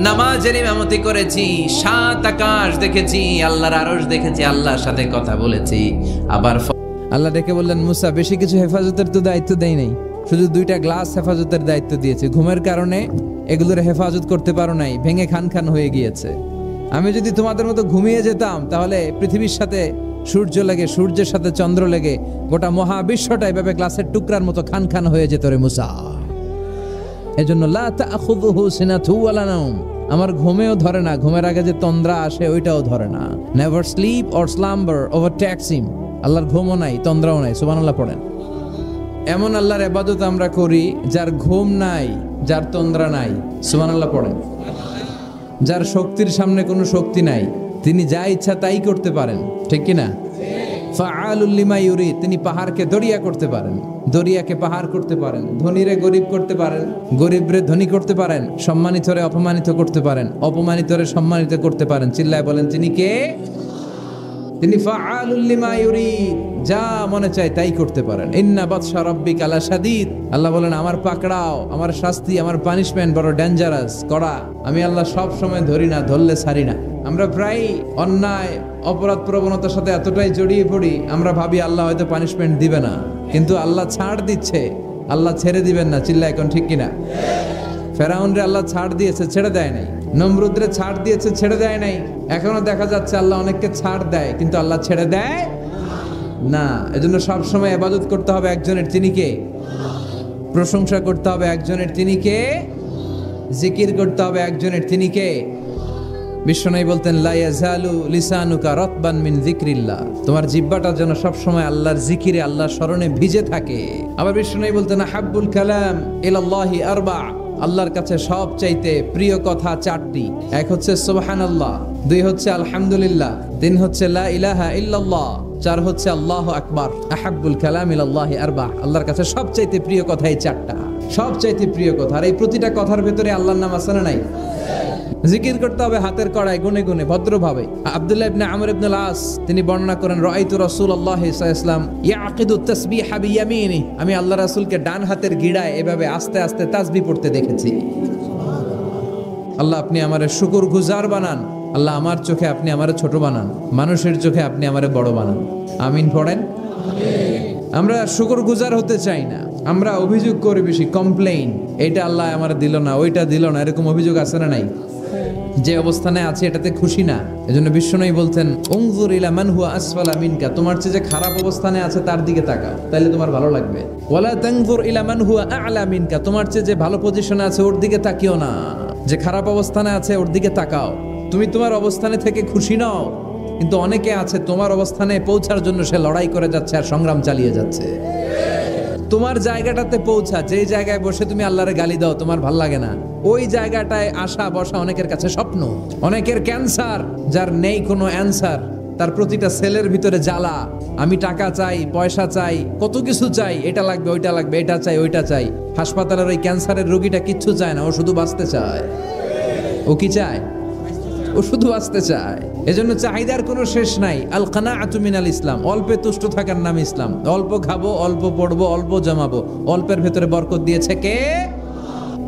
নামাজের ইমামতি করেছি, 7 আকাশ দেখেছি, আল্লাহর আরশ দেখেছি, আল্লাহর সাথে কথা বলেছি। আবার আল্লাহ ডেকে বললেন মুসা, বেশি কিছু হেফাজতের তো দায়িত্ব দেই নাই, শুধু 2টা গ্লাস হেফাজতের দায়িত্ব দিয়েছে। ঘুমের কারণে এগুলোর হেফাজত করতে পারো নাই, ভেঙে খান খান হয়ে গিয়েছে। আমি যদি তোমাদের মতো ঘুমিয়ে যেতাম তাহলে পৃথিবীর সাথে সূর্য লেগে, সূর্যের সাথে চন্দ্র লেগে গোটা মহাবিশ্বটা এভাবে গ্লাসের টুকরার মতো খান খান হয়ে যেত রে মুসা। এজন্য লা তাখুযুহু সিনাতু ওয়ালা নাওম, আমার ঘুমেও ধরে না, ঘুমের আগে যে তন্দ্রা আসে ওইটাও ধরে না। Never sleep or slumber overtakes him. আল্লাহর ঘুমও নাই, তন্দ্রাও নাই। সুবহানাল্লাহ পড়েন। এমন আল্লাহর ইবাদত আমরা করি যার ঘুম নাই, যার তন্দ্রা নাই। সুবহানাল্লাহ পড়েন। যার শক্তির সামনে কোনো শক্তি নাই, তিনি যা ইচ্ছা তাই করতে পারেন, ঠিক কি না? ফাআলুল লিমা ইউরিদ, তিনি পাহাড়কে দরিয়া করতে পারেন, দরিয়াকে পাহাড় করতে পারেন, ধনীরে গরিব করতে পারেন, গরিবরে ধনী করতে পারেন, সম্মানিতরে অপমানিত করতে পারেন, অপমানিতরে সম্মানিত করতে পারেন। চিল্লায় বলেন তিনি কে? তিনি ফাআলুল লিমা ইউরিদ, যা মনে চায় তাই করতে পারেন। ইন্না বাতশা রাব্বিকা লাশাদীদ, আল্লাহ বলেন আমার পাকড়াও, আমার শাস্তি, আমার পানিশমেন্ট বড় ডেঞ্জারাস, কড়া। আমি আল্লাহ সব সময় ধরি না, ধরলে ছাড়ি না। আমরা প্রায় অন্যায় অপরাধ প্রবণতার সাথে এতটাই জড়িয়ে পড়ি, আমরা ভাবি আল্লাহ হয়তো পানিশমেন্ট দিবে না, কিন্তু আল্লাহ ছাড় দিচ্ছে, আল্লাহ ছেড়ে দিবেন না। চিল্লা এখন ঠিক কিনা? ফেরাউনরে আল্লাহ ছাড় দিয়েছে, ছেড়ে দেয় নাই। নমরুদরে ছাড় দিয়েছে, ছেড়ে দেয় নাই। এখনো দেখা যাচ্ছে আল্লাহ অনেককে ছাড় দেয়, কিন্তু আল্লাহ ছেড়ে দেয় না। এজন্য সব সময় ইবাদত করতে হবে একজনের, তিনি কে? প্রশংসা করতে হবে একজনের, তিনি কে? জিকির করতে হবে একজনের, তিনি কে? বিশ্বনবী বলতেন লা ইয়াজালু লিসানুকা রাতবান মিন যিকরিল্লাহ, তোমার জিহ্বাটা যেন সব সময় আল্লাহর জিকিরে, আল্লাহর স্মরণে ভিজে থাকে। আবার বিশ্বনবী বলতেন হাব্বুল কালাম ইলাল্লাহি আরবা, আল্লাহর কাছে সবচাইতে প্রিয় কথা 4টি। এক হচ্ছে সুবহানাল্লাহ, 2 হচ্ছে আলহামদুলিল্লাহ, 3 হচ্ছে লা ইলাহা ইল্লাল্লাহ, 4 হচ্ছে আল্লাহু আকবার। আহাব্বুল কালাম ইলাল্লাহি আরবা, আল্লাহর কাছে সবচাইতে প্রিয় কথা এই 4টা, সবচাইতে প্রিয় কথা। আর এই প্রতিটা কথার ভেতরে আল্লাহর নাম আছে না নাই? জিকির করতে হবে হাতের কড়ায়, গুনে গুনে, ভদ্রভাবে। আব্দুল্লাহ ইবনে আমর ইবনে আল-আস তিনি বর্ণনা করেন, রাআইতু রাসূলুল্লাহ সাল্লাল্লাহু আলাইহি ওয়াসাল্লাম ইয়াকিদু তাসবিহা বিয়ামিনি, আমি আল্লাহ রাসূলকে ডান হাতের গিড়ায় এভাবে আস্তে আস্তে তাসবিহ পড়তে দেখেছি। আল্লাহ আপনি আমারে শুকরগুজার বানান, আল্লাহ আমার চোখে আপনি আমারে ছোট বানান, মানুষের চোখে আপনি আমারে বড় বানান। আমিন পড়েন। আমরা শুকরগুজার হতে চাই না, আমরা অভিযোগ করি বেশি, কমপ্লেইন, এটা আল্লাহ আমার দিল না, ওইটা দিল না, এরকম অভিযোগ আছে না নাই? যে অবস্থানে আছে এটাতে খুশি না। এজন্য বিশ্বনবী বলতেন উনজুর ইলা মান হুয়া আসফালা মিনকা, তোমার চেয়ে যে খারাপ অবস্থানে আছে তার দিকে তাকাও, তাহলে তোমার ভালো লাগবে। ওয়ালা তানজুর ইলা মান হুয়া আ'লা মিনকা, তোমার চেয়ে যে ভালো পজিশনে আছে ওর দিকে তাকিও না, যে খারাপ অবস্থানে আছে ওর দিকে তাকাও। তুমি তোমার অবস্থানে থেকে খুশি নাও, কিন্তু অনেকে আছে তোমার অবস্থানে পৌঁছার জন্য সে লড়াই করে যাচ্ছে আর সংগ্রাম চালিয়ে যাচ্ছে। তোমার জায়গাটাতে পৌঁছা, যে জায়গায় বসে তুমি আল্লাহরে গালি দাও, তোমার ভাল লাগে না, ওই জায়গাটায় আসা বসা অনেকের কাছে স্বপ্ন। অনেকের ক্যান্সার, যার নেই কোনো অ্যান্সার, তার প্রতিটা সেলের ভিতরে জ্বালা, আমি টাকা চাই, পয়সা চাই, কত কিছু চাই, এটা লাগবে, ওইটা লাগবে, এটা চাই, ওইটা চাই। হাসপাতালের ওই ক্যান্সারের রোগীটা কিচ্ছু চায় না, ও শুধু বাঁচতে চায়। ও কি চায়? ও শুধু বাঁচতে চায়। এজন্য চাহিদার কোনো শেষ নাই। আল কানাআতু মিনাল ইসলাম, অল্পে তুষ্ট থাকার নাম ইসলাম। অল্প খাবো, অল্প পড়বো, অল্প জমাবো, অল্পের ভেতরে বরকত দিয়েছে কে?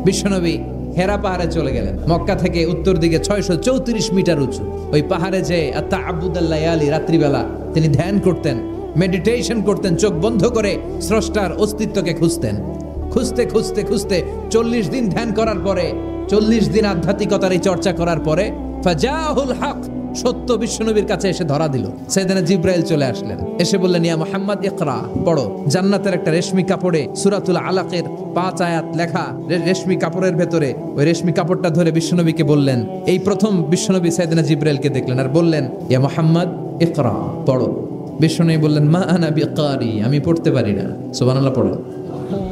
বিশ্বনবী হেরা পাহাড়ে চলে গেলেন। মক্কা থেকে উত্তর দিকে 634 মিটার উঁচু ওই পাহাড়ে যে তাআব্বুদাল লায়ালি, রাত্রিবেলা তিনি ধ্যান করতেন, মেডিটেশন করতেন, চোখ বন্ধ করে স্রষ্টার অস্তিত্বকে খুঁজতেন। খুঁজতে খুঁজতে খুঁজতে 40 দিন ধ্যান করার পরে, 40 দিন আধ্যাত্মিকতার এই চর্চা করার পরে ফাজাহুল হক, সত্য বিশ্বনবীর কাছে এসে ধরা দিল। সাইয়েদনা জিব্রাইল চলে আসলেন, এসে বললেন, ইয়া মুহাম্মদ ইকরা, পড়ো। জান্নাতের একটা রেশমি কাপড়ে সূরাতুল আলাকের 5 আয়াত লেখা, রেশমি কাপড়ের ভেতরে ওই রেশমি কাপড়টা ধরে বিশ্বনবীকে বললেন। এই প্রথম বিশ্বনবী সাইয়েদনা জিব্রাইলকে দেখলেন আর বললেন, ইয়া মুহাম্মদ ইকরা, পড়ো। বিশ্বনবী বললেন, মা আনা বিকারি, আমি পড়তে পারি না। সুবহানাল্লাহ পড়ো।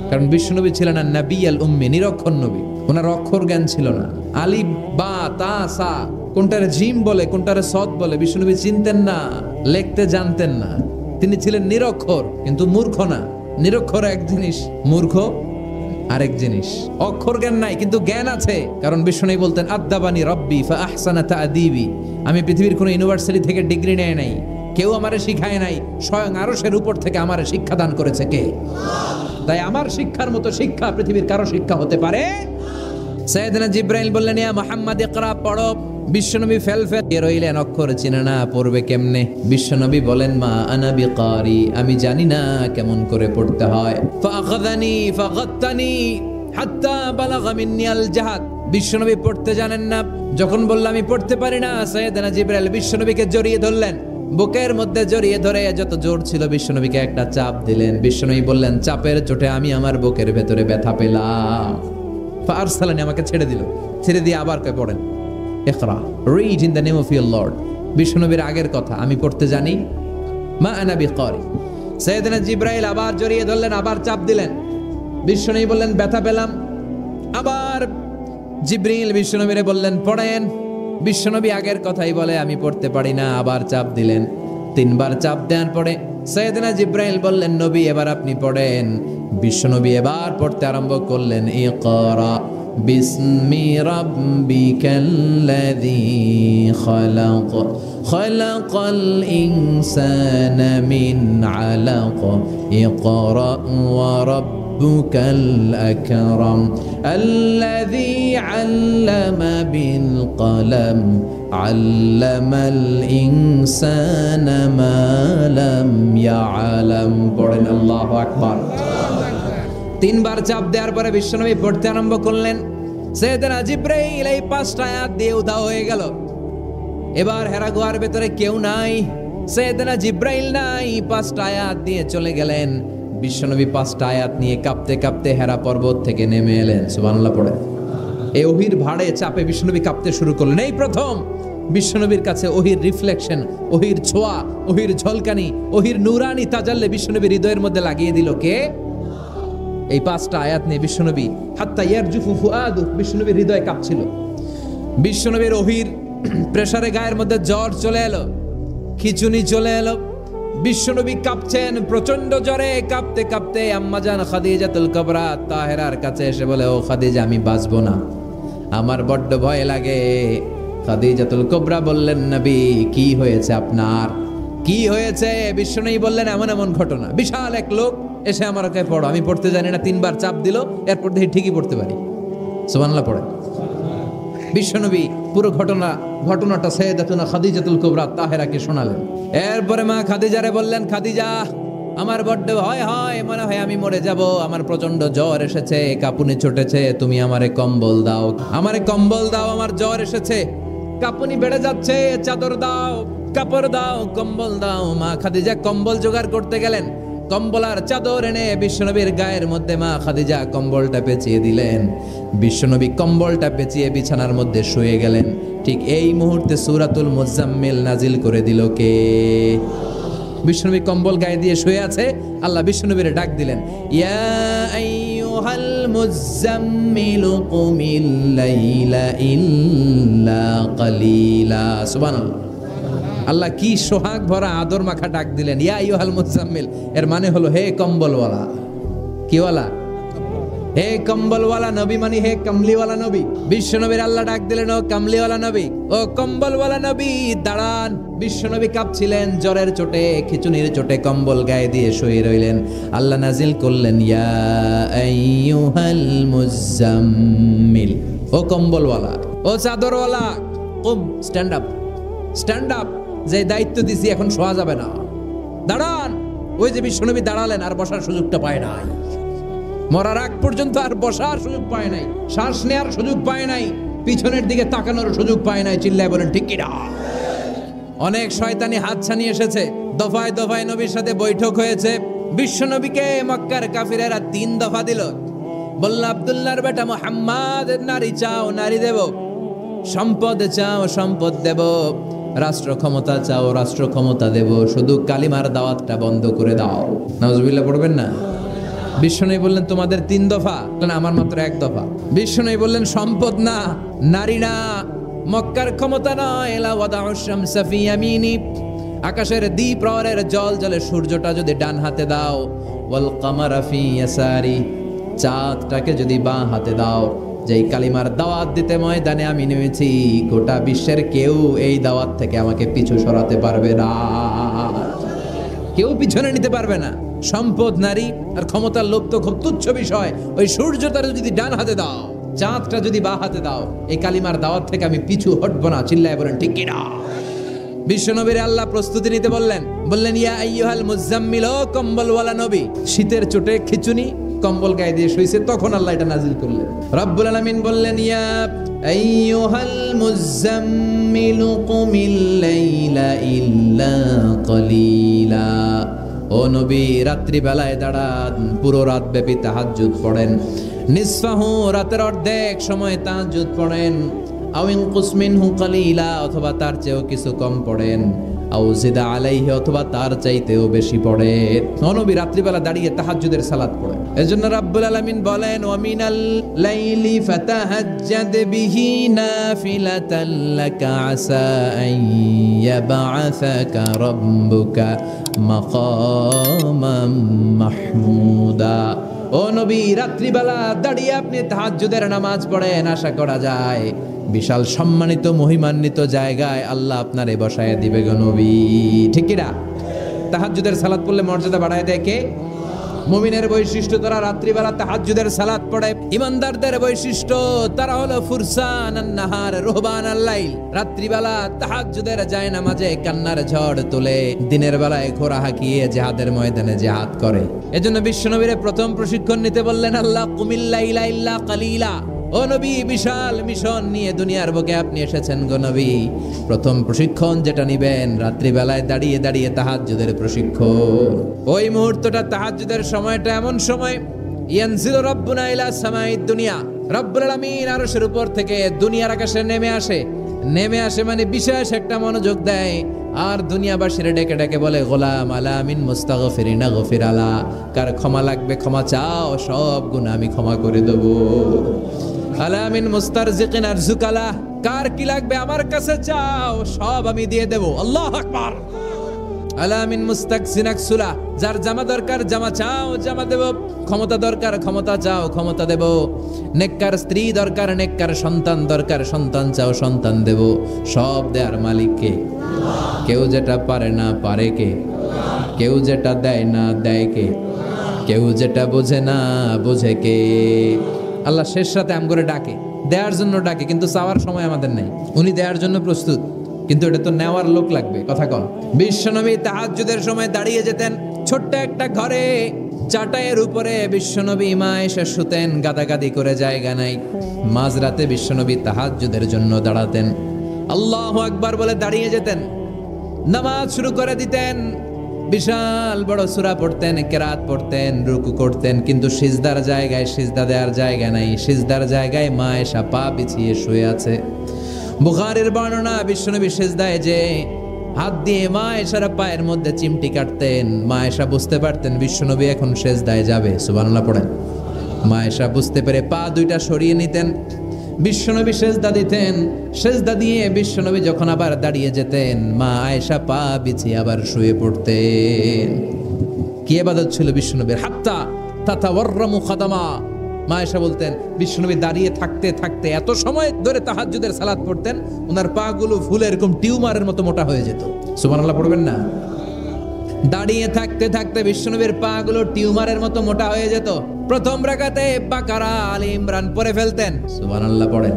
কারণ বিশ্বনবী ছিলেন না নবী আল উম্মি, নিরক্ষর নবী। ওনার অক্ষর জ্ঞান ছিল না। আলিফ বা তা সা কোনটারে জিম বলে, কোনটারে সদ বলে বিশ্বনবী চিনতেন না, লিখতে জানতেন না। তিনি ছিলেন নিরক্ষর, কিন্তু মূর্খ না। নিরক্ষর এক জিনিস, মূর্খ আরেক জিনিস। অক্ষর জ্ঞান নাই কিন্তু জ্ঞান আছে। কারণ বিশ্বনবী বলতেন, আদ্দাবানি রব্বি ফা আহসানা তা'দীবি, আমি পৃথিবীর কোনো ইউনিভার্সিটি থেকে ডিগ্রি নেয় নাই, কেউ আমারে শিখায় নাই, স্বয়ং আরশের উপর থেকে আমারে শিক্ষা দান করেছে কে? তাই আমার শিক্ষার মতো শিক্ষা পৃথিবীর কারো শিক্ষা হতে পারে। সাইয়েদনা জিব্রাইল বললেন, ইয়া মুহাম্মদ ইকরা, পড়ো। বিশ্বনবী ফেলফেল রইলেন, অক্ষর চিনে না, পড়বে কেমনে? বিশ্বনবী বলেন, মা আনা বিকারি, আমি জানি না কেমন করে পড়তে হয়। ফাআখাযানি ফাগাত্তানি হাত্তা বালাগা মিন্নি আল জাহাদ, বিশ্বনবী পড়তে জানেন না। যখন বললাম আমি পড়তে পারি না, সাইয়েদনা জিব্রাইল বিশ্বনবীকে জড়িয়ে ধরলেন, বুকের মধ্যে জড়িয়ে ধরে যত জোর ছিল বিশ্বনবীকে একটা চাপ দিলেন। বিশ্বনবী বললেন, চাপের চোটে আমি আমার বুকের ভেতরে ব্যথা পেলাম। ফারসালানি, আমাকে ছেড়ে দিল। ছেড়ে দিয়ে আবার কয়, পড়েন, ইকরা, read in the name of your lord. বিশ্বনবীর আগের কথা, আমি পড়তে জানি, মা আনা বিকারি। সাইয়েদনা জিব্রাইল আবার জড়িয়ে ধরলেন, আবার চাপ দিলেন। বিশ্বনবী বললেন, ব্যথা পেলাম। আবার জিব্রাইল বিশ্বনবীরে বললেন, পড়েন। বিশ্বনবী আগের কথাই বলে, আমি পড়তে পারি না। আবার চাপ দিলেন। 3 বার চাপ দেওয়ার পরে সাইয়েদনা জিব্রাইল বললেন, নবী এবার আপনি পড়েন। বিশ্বনবী এবার পড়তে আরম্ভ করলেন, ইকরা বিসমি রাব্বিকাল্লাযী খালাক খালাকাল ইনসানা মিন আলাক ইকরা ওয়া রাব্বুকাল আকরাম আল্লাযী আল্লামা বিল কলম আল্লামাল ইনসানা মা লাম ইয়ালাম। পড়েন আল্লাহু আকবার। 3 বার চাপ দেওয়ার পরে বিশ্বনবী পড়তে আরম্ভ করলেন। সাইয়েদনা জিব্রাইল এই 5টা আয়াত দিয়ে উধাও হয়ে গেল। এবার হেরা গুহার ভেতরে কেউ নাই, সাইয়েদনা জিব্রাইল নাই, 5টা আয়াত দিয়ে চলে গেলেন। বিশ্বনবী 5টা আয়াত নিয়ে কাঁপতে কাঁপতে হেরা পর্বত থেকে নেমে এলেন। সুবহানাল্লাহ পড়ে। এই ওহির ভাড়ে চাপে বিশ্বনবী কাঁপতে শুরু করলেন। এই প্রথম বিশ্বনবীর কাছে ওহির রিফ্লেকশন, ওহির ছোঁয়া, ওহির ঝলকানি, ওহির নূরানি তাজাল্লি বিশ্বনবীর হৃদয়ের মধ্যে লাগিয়ে দিল কে? এই 5টা আয়াত নিয়ে বিশ্বনবী হাত্তা ইয়ারজুফু ফুআদু, বিশ্বনবীর হৃদয় কাঁপছিল। বিশ্বনবীর ওহির প্রেসারে গায়ের মধ্যে জ্বর চলে এলো, খিচুনি চলে এলো। বিশ্বনবী কাঁপছেন প্রচন্ড জ্বরে। কাঁপতে কাঁপতে আম্মাজান খাদিজাতুল কুবরা তাহেরার কাছে এসে বলে, ও খাদিজা, আমি বাঁচবো না, আমার বড্ড ভয় লাগে। খাদিজাতুল কুবরা বললেন, নবী কি হয়েছে আপনার, কি হয়েছে? বিশ্বনবী বললেন, এমন এমন ঘটনা। বিশাল এক লোক এসে আমার কাছে পড়ো, আমি পড়তে জানি না। 3 বার চাপ দিল, এরপর দেখি ঠিকই পড়তে পারি। সুবহানাল্লাহ পড়ে। বিশ্বনবী পুরো ঘটনাটা সাইয়েদাতুনা খাদিজাতুল কুবরা তাহেরাকে শোনালেন। এরপরে মা খাদিজারে বললেন, খাদিজা, আমার বড্ড ভয় হয়, মনে হয় আমি মরে যাব, আমার প্রচন্ড জ্বর এসেছে, কাঁপুনি ছুটেছে, তুমি আমারে কম্বল দাও, আমারে কম্বল দাও, আমার জ্বর এসেছে, কাঁপুনি বেড়ে যাচ্ছে, চাদর দাও, কাপড় দাও, কম্বল দাও। মা খাদিজা কম্বল জোগাড় করতে গেলেন। কম্বল আর চাদর এনে বিশ্বনবীর গায়ের মধ্যে মা খাদিজা কম্বলটা পেঁচিয়ে দিলেন। বিশ্বনবী কম্বলটা পেঁচিয়ে বিছানার মধ্যে শুয়ে গেলেন। ঠিক এই মুহূর্তে সূরাতুল মুজাম্মিল নাজিল করে দিল কে? বিশ্বনবী কম্বল গায়ে দিয়ে শুয়ে আছে, আল্লাহ বিশ্বনবীরে ডাক দিলেন, ইয়া আইয়ুহাল মুজাম্মিলু কুমিল লাইলা ইল্লা কালিলা। সুবহানাল্লাহ। আল্লাহ কি সোহাগ ভরা আদর মাখা ডাক দিলেন, ইয়া আইয়ুহাল মুজাম্মিল। এর মানে হলো হে কম্বলওয়ালা। কিওয়ালা? হে কম্বলওয়ালা নবী, মানে হে কমলিওয়ালা নবী। বিশ্ব নবীর আল্লাহ ডাক দিলেন, ও কমলিওয়ালা নবী, ও কম্বলওয়ালা নবী দাঁড়ান। বিশ্ব নবী কাঁপছিলেন জ্বরের চোটে, খিচুনির চোটে কম্বল গায়ে দিয়ে শুয়ে রইলেন। আল্লাহ নাজিল করলেন, ইয়া আইয়ুহাল মুজাম্মিল, ও কম্বলওয়ালা, ও চাদরওয়ালা, কুম, স্ট্যান্ড আপ, স্ট্যান্ড আপ। যে দায়িত্ব দিছি এখন শোয়া যাবে না, দাঁড়ান। ওই যে বিশ্ব নবী দাঁড়ালেন, আর বসার সুযোগটা পায় নাই। মরার আগ পর্যন্ত আর বসার সুযোগ পায় নাই, শ্বাস নেওয়ার সুযোগ পায় নাই, পিছনের দিকে তাকানোর সুযোগ পায় নাই। চিল্লায় বলেন ঠিক কিনা? অনেক শয়তানি হাত ছানি এসেছে, দফায় দফায় নবীর সাথে বৈঠক হয়েছে। বিশ্ব নবীকে মক্কার কাফিরেরা 3 দফা দিল। বলল, আব্দুল্লাহর বেটা মুহাম্মদ, নারী চাও নারী দেব, সম্পদ চাও সম্পদ দেব, রাষ্ট্র ক্ষমতা চাও রাষ্ট্র ক্ষমতা দেব, শুধু কালিমার দাওয়াতটা বন্ধ করে দাও। নাউজুবিল্লাহ পড়বেন না? বিশ্বনবী বললেন, তোমাদের 3 দফা, আমার মাত্র 1 দফা। বিশ্বনবী বললেন, সম্পদ না, নারী না, মক্কার ক্ষমতা নয়, লা ওয়াদাউ শামসা ফি ইয়ামিনি, আকাশের দ্বিপ্রহরের জল জলে সূর্যটা যদি ডান হাতে দাও, ওয়াল কামারা ফি ইয়াসারি, চাঁদটাকে যদি বাঁ হাতে দাও। যেই কালিমার দাওয়াত দিতে ময়দানে আমি নেমেছি, গোটা বিশ্বের কেউ এই দাওয়াত থেকে আমাকে পিছু সরাতে পারবে না, কেউ পিছনে নিতে পারবে না। সম্পদ, নারী আর ক্ষমতার লোভ তো খুব তুচ্ছ বিষয়। ওই সূর্যটা যদি ডান হাতে দাও, চাঁদটা যদি বাঁ হাতে দাও, এই কালিমার দাওয়াত থেকে আমি পিছু হটবো না। চিল্লায় বলেন ঠিক কিনা? বিশ্বনবীর আল্লাহ প্রস্তুতি নিতে বললেন, বললেন, ইয়া আইয়ুহাল মুজাম্মিল, ও কম্বলওয়ালা নবী। শীতের চোটে খিচুনি, কম্বল গায়ে দিয়ে শুইছে, তখন আল্লাহ এটা নাজিল করলেন। রব্বুল আলামিন বললেন, ইয়া আইয়ুহাল মুজাম্মিল কুমিল লাইলা ইল্লা কলিলা, ও নবী রাত্রি বেলায় দাঁড়ান, পুরো রাত ব্যাপী তাহাজ্জুদ পড়েন। নিসফাহু, রাতের অর্ধেক সময় তাহাজ্জুদ পড়েন। আও ইনকুস মিনহু কালিলা, অথবা তার চেয়েও কিছু কম পড়েন। আও জিদা আলাইহি, অথবা তার চাইতেও বেশি পড়েন। ও নবী রাত্রিবেলা দাঁড়িয়ে তাহাজ্জুদের সালাত পড়েন। এজন্য রাব্বুল আলামিন বলেন, ওয়া মিনাল লাইলি ফাতাহাজ্জাদ বিহি নাফিলাতাল লাকা আসা আন ইয়াবআসাকা রাব্বুকা মাকামাম মাহমুদা। ও নবী রাত্রিবেলা দাঁড়িয়ে আপনি তাহাজ্জুদের নামাজ পড়েন, আশা করা যায় বিশাল সম্মানিত মহিমান্বিত জায়গায় আল্লাহ আপনারে বসায় দিবে গো নবী। ঠিক কি না? তাহাজ্জুদের সালাত পড়লে মর্যাদা বাড়ায় দেয় কে? মুমিনের বৈশিষ্ট্য, তারা রাত্রিবেলা তাহাজ্জুদের সালাত পড়ে। ইমানদারদের বৈশিষ্ট্য, তারা হলো ফুরসান আন-নাহার রুহবান আল-লাইল। রাত্রিবেলা তাহাজ্জুদের যায় নামাজে কান্নার ঝড় তোলে, দিনের বেলায় ঘোড়া হাঁকিয়ে জিহাদের ময়দানে জিহাদ করে। এজন্য বিশ্বনবীর প্রথম প্রশিক্ষণ নিতে বললেন আল্লাহ, কুমিল লাইলা ইল্লা কালিলা। ও নবী, বিশাল মিশন নিয়ে দুনিয়ার বুকে আপনি এসেছেন গো নবী। প্রথম প্রশিক্ষণ যেটা নিবেন, রাত্রিবেলায় দাঁড়িয়ে দাঁড়িয়ে তাহাজ্জুদের প্রশিক্ষণ। ওই মুহূর্তটা, তাহাজ্জুদের সময়টা এমন সময়, ইয়ানজিলু রাব্বুনা ইলা সামাইদ দুনিয়া, রব্বুল আলামিন আরশের উপর থেকে দুনিয়ার আকাশে নেমে আসে। নেমে আসে মানে বিশেষ একটা মনোযোগ দেয়, আর দুনিয়াবাসীর ডেকে ডেকে বলে, গোলাম আলা মিন মুস্তাগফিরিনা গফির আলা, কার ক্ষমা লাগবে ক্ষমা চাও, সব গুনাহ আমি ক্ষমা করে দেব। আলা মিন মুস্তারজিকিন আরজুকালা, কার কি লাগবে আমার কাছে চাও, সব আমি দিয়ে দেব। আল্লাহু আকবার। আলা মিন মুস্তাকসিন আকসুলা, যার জামা দরকার জামা চাও, জামা দেব। ক্ষমতা দরকার ক্ষমতা চাও, ক্ষমতা দেব। নেককার স্ত্রী দরকার, নেককার সন্তান দরকার, সন্তান চাও, সন্তান দেব। সব দেয়ার মালিক কে? কেউ যেটা পারে না পারে কে? কেউ যেটা দেয় না দেয় কে? কেউ যেটা বোঝে না বোঝে কে? আল্লাহ শেষ রাতে আম করে ডাকে, দেওয়ার জন্য ডাকে, কিন্তু চাওয়ার সময় আমাদের নাই। উনি দেওয়ার জন্য প্রস্তুত, কিন্তু এটা তো নেওয়ার লোক লাগবে। কথা কন। বিশ্বনবী তাহাজ্জুদের সময় দাঁড়িয়ে যেতেন ছোট্ট একটা ঘরে, চাটাইয়ের উপরে বিশ্বনবী মা এসে শুতেন, গাদাগাদি করে জায়গা নাই। মাঝরাতে বিশ্বনবী তাহাজ্জুদের জন্য দাঁড়াতেন, আল্লাহু আকবার বলে দাঁড়িয়ে যেতেন, নামাজ শুরু করে দিতেন। বিশাল বড় সূরা পড়তেন, কেরাত পড়তেন, রুকু করতেন, কিন্তু সিজদার জায়গায় সিজদা দেওয়ার জায়গা নাই। সিজদার জায়গায় মা এসা পা বিছিয়ে শুয়ে আছে। বুখারীর বর্ণনা, বিশ্বনবী সিজদায় যে হাত দিয়ে মা এসার পায়ের মধ্যে চিমটি কাটতেন। মা এসা বুঝতে পারতেন বিশ্বনবী এখন সিজদায় যাবে। সুবহানাল্লাহ পড়েন। মা এসা বুঝতে পেরে পা দুইটা সরিয়ে নিতেন, বিশ্বনবী সেজদা দিতেন, সেজদা দিয়ে বিশ্বনবী যখন আবার দাঁড়িয়ে যেতেন, মা আয়েশা পা বিছিয়ে আবার শুয়ে পড়তেন। কি ইবাদত ছিল বিশ্বনবীর! হাত্তা তাতাওয়াররামু খাদামা। মা আয়েশা বলতেন বিশ্বনবী দাঁড়িয়ে থাকতে থাকতে এত সময় ধরে তাহাজ্জুদের সালাত পড়তেন, ওনার পা গুলো ফুলে এরকম টিউমারের মতো মোটা হয়ে যেত। সুবহানাল্লাহ পড়বেন না? দাঁড়িয়ে থাকতে থাকতে বিশ্বনবীর পা গুলো টিউমারের মতো মোটা হয়ে যেত। প্রথম রাকাতে বাকারা আলী ইমরান পড়ে ফেলতেন। সুবহানাল্লাহ পড়েন।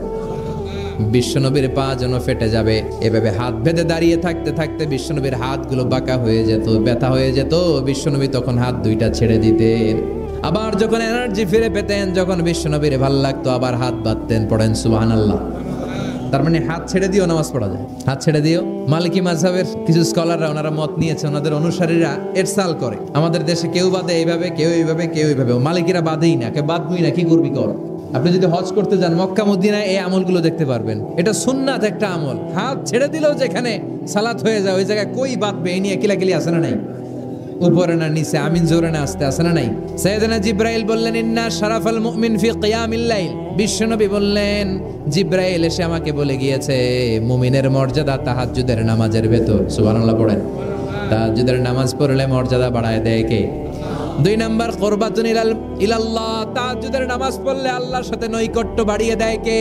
বিশ্বনবীর পা যেন ফেটে যাবে, এভাবে হাত বেঁধে দাঁড়িয়ে থাকতে থাকতে বিশ্বনবীর হাতগুলো বাঁকা হয়ে যেত, ব্যথা হয়ে যেত। বিশ্বনবী তখন হাত দুইটা ছেড়ে দিতেন। আবার যখন এনার্জি ফিরে পেতেন, যখন বিশ্বনবীর ভাল লাগতো, আবার হাত বাঁধতেন। পড়েন সুবহানাল্লাহ। তার মানে হাত ছেড়ে দিও নামাজ পড়া যায়, হাত ছেড়ে দিও। মালিকি মাযহাবের কিছু স্কলাররা ওনারা মত নিয়েছে, ওনাদের অনুসারীরা এরসাল করে। আমাদের দেশে কেউ বাঁধে এইভাবে, কেউ এইভাবে, কেউ এইভাবে। মালিকিরা বাঁধেই না, কে বাঁধবই না, কি করবি কর। আপনি যদি হজ করতে যান মক্কা মদিনায় এই আমলগুলো দেখতে পারবেন। এটা সুন্নাত একটা আমল। হাত ছেড়ে দিলেও যেখানে সালাত হয়ে যায় ওই জায়গায় কই বাঁধবে এই নিয়ে কিলাকিলি আছে না নাই? উপরে না নিচে, আমিন জোরে না আস্তে আছে না নাই? সাইয়েদনা জিব্রাইল বললেন ইন্না শারাফাল মুমিন ফি কিয়ামিল লাইল। বিশ্বনবী বললেন জিব্রাইল এসে আমাকে বলে গিয়েছে মুমিনের মর্যাদা তাহাজ্জুদের নামাজের ভেতর। সুবহানাল্লাহ পড়েন। তাহাজ্জুদের নামাজ পড়লে মর্যাদা বাড়ায় দেয় কে? 2 নাম্বার কুরবাতুন ইলাল্লাহ। তাহাজ্জুদের নামাজ পড়লে আল্লাহর সাথে নৈকট্য বাড়িয়ে দেয় কে?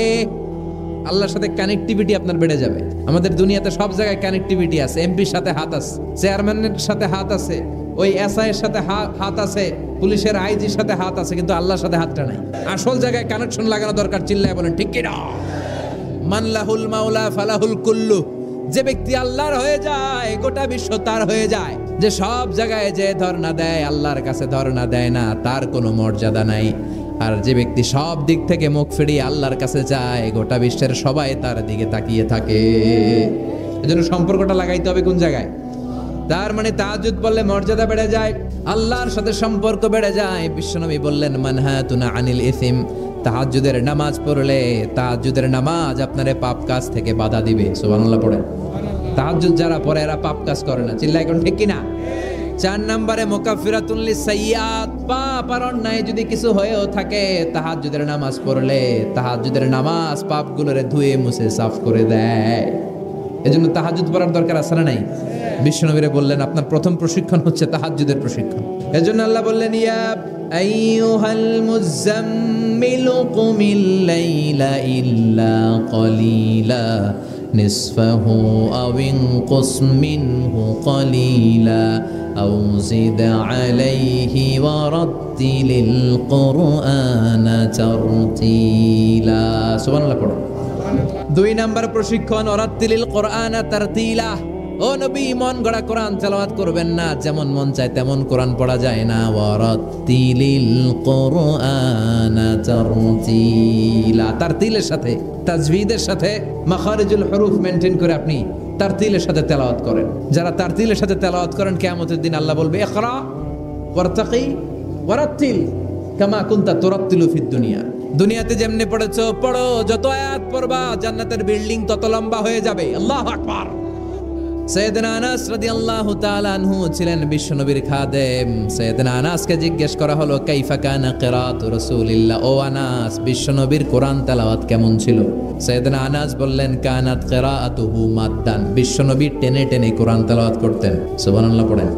আল্লাহর সাথে কানেক্টিভিটি আপনার বেড়ে যাবে। আমাদের দুনিয়াতে সব জায়গায় কানেক্টিভিটি আছে। এমপির সাথে হাত আছে, চেয়ারম্যানের সাথে হাত আছে, ওই এসআই এর সাথে হাত আছে, পুলিশের আইজির সাথে হাত আছে, কিন্তু আল্লাহর সাথে হাতটা নাই। আসল জায়গায় কানেকশন লাগানো দরকার। চিল্লায় বলেন ঠিক কি না? মান লাহুল মাওলা ফালাহুল কুল্লু। যে ব্যক্তি আল্লাহর হয়ে যায় গোটা বিশ্ব তার হয়ে যায়। যে সব জায়গায় যে ধর্ণা দেয় আল্লাহর কাছে ধর্ণা দেয় না, তার কোনো মর্যাদা নাই। আর যে ব্যক্তি সব দিক থেকে মুখ ফিরিয়ে আল্লাহর কাছে যায় গোটা বিশ্বের সবাই তার দিকে তাকিয়ে থাকে। এজন্য সম্পর্কটা লাগাইতে হবে কোন জায়গায়? তার মানে তাহাজ্জুদ বললে মর্যাদা বেড়ে যায়, আল্লাহর সাথে সম্পর্ক বেড়ে যায়। বিশ্বনবী বললেন মানহাতুনা আনিল ইসিম। তাহাজ্জুদের নামাজ পড়লে তাহাজ্জুদের নামাজ আপনারে পাপ কাজ থেকে বাধা দিবে। সুবহানাল্লাহ পড়ে। তাহাজ্জুদ যারা পড়ে এরা পাপ কাজ করে না। চিল্লায় কোন ঠিক কিনা? 4 নম্বরে মুকাফফিরাতুন লিসাইয়্যাত। পাপ আর অন্যায় যদি কিছু হয়েও থাকে তাহাজ্জুদের নামাজ পড়লে তাহাজ্জুদের নামাজ পাপগুলোরে ধুয়ে মুছে সাফ করে দেয়। এজন্য তাহাজ্জুদ পড়ার দরকার আছে না নাই? বিশ্বনবীরে বললেন আপনার প্রথম প্রশিক্ষণ হচ্ছে তাহাজ্জুদের প্রশিক্ষণ। এজন্য আল্লাহ বললেন ইয়া আইয়ুহাল মুযাম্মিলু কুমিল লাইলা ইল্লা কলিলা নিসফাহু আও ইনকুস মিনহু কলিলা আও জিদ আলাইহি ওয়ারাত্তিলিল কুরআনা তারতিলা। সুবহানাল্লাহ পড়ো। 2 নাম্বার প্রশিক্ষণ ওয়ারাত্তিলিল কুরআনা তারতিলা। ও নবী মন গড়া কোরআন তেলাওয়াত করবেন না, যেমন মন চায় তেমন কোরআন পড়া যায় না। ওয়ারাত্তিলিল কুরআনা তারতিলা। তারতিলের সাথে তাজভিদের সাথে মাখারিজুল হুরুফ মেইনটেইন করে আপনি তারতিলের সাথে তেলাওয়াত করেন। যারা তারতিলের সাথে তেলাওয়াত করেন কিয়ামতের দিন আল্লাহ বলবে ইকরা ওয়ারতাকি ওয়ারাত্তিল কামা কুনতা তুরাত্তিলু ফিদ দুনিয়া। দুনিয়াতে যেমনে পড়েছো পড়ো, যত আয়াত পড়বা জান্নাতের বিল্ডিং তত লম্বা হয়ে যাবে। আল্লাহু আকবার। সাইয়েদনা আনাস রাদিয়াল্লাহু তাআলা আনহু ছিলেন বিশ্বনবীর খাদেম। সাইয়েদনা আনাসকে জিজ্ঞেস করা হলো কাইফা কানা কিরাআতু রাসূলিল্লাহ। ও আনাস, বিশ্বনবীর কোরআন তেলাওয়াত কেমন ছিল? সাইয়েদনা আনাস বললেন কানাত কিরাআতুহু মাদ্দান। বিশ্বনবী টেনে টেনে কোরআন তেলাওয়াত করতেন। সুবহানাল্লাহ পড়েন।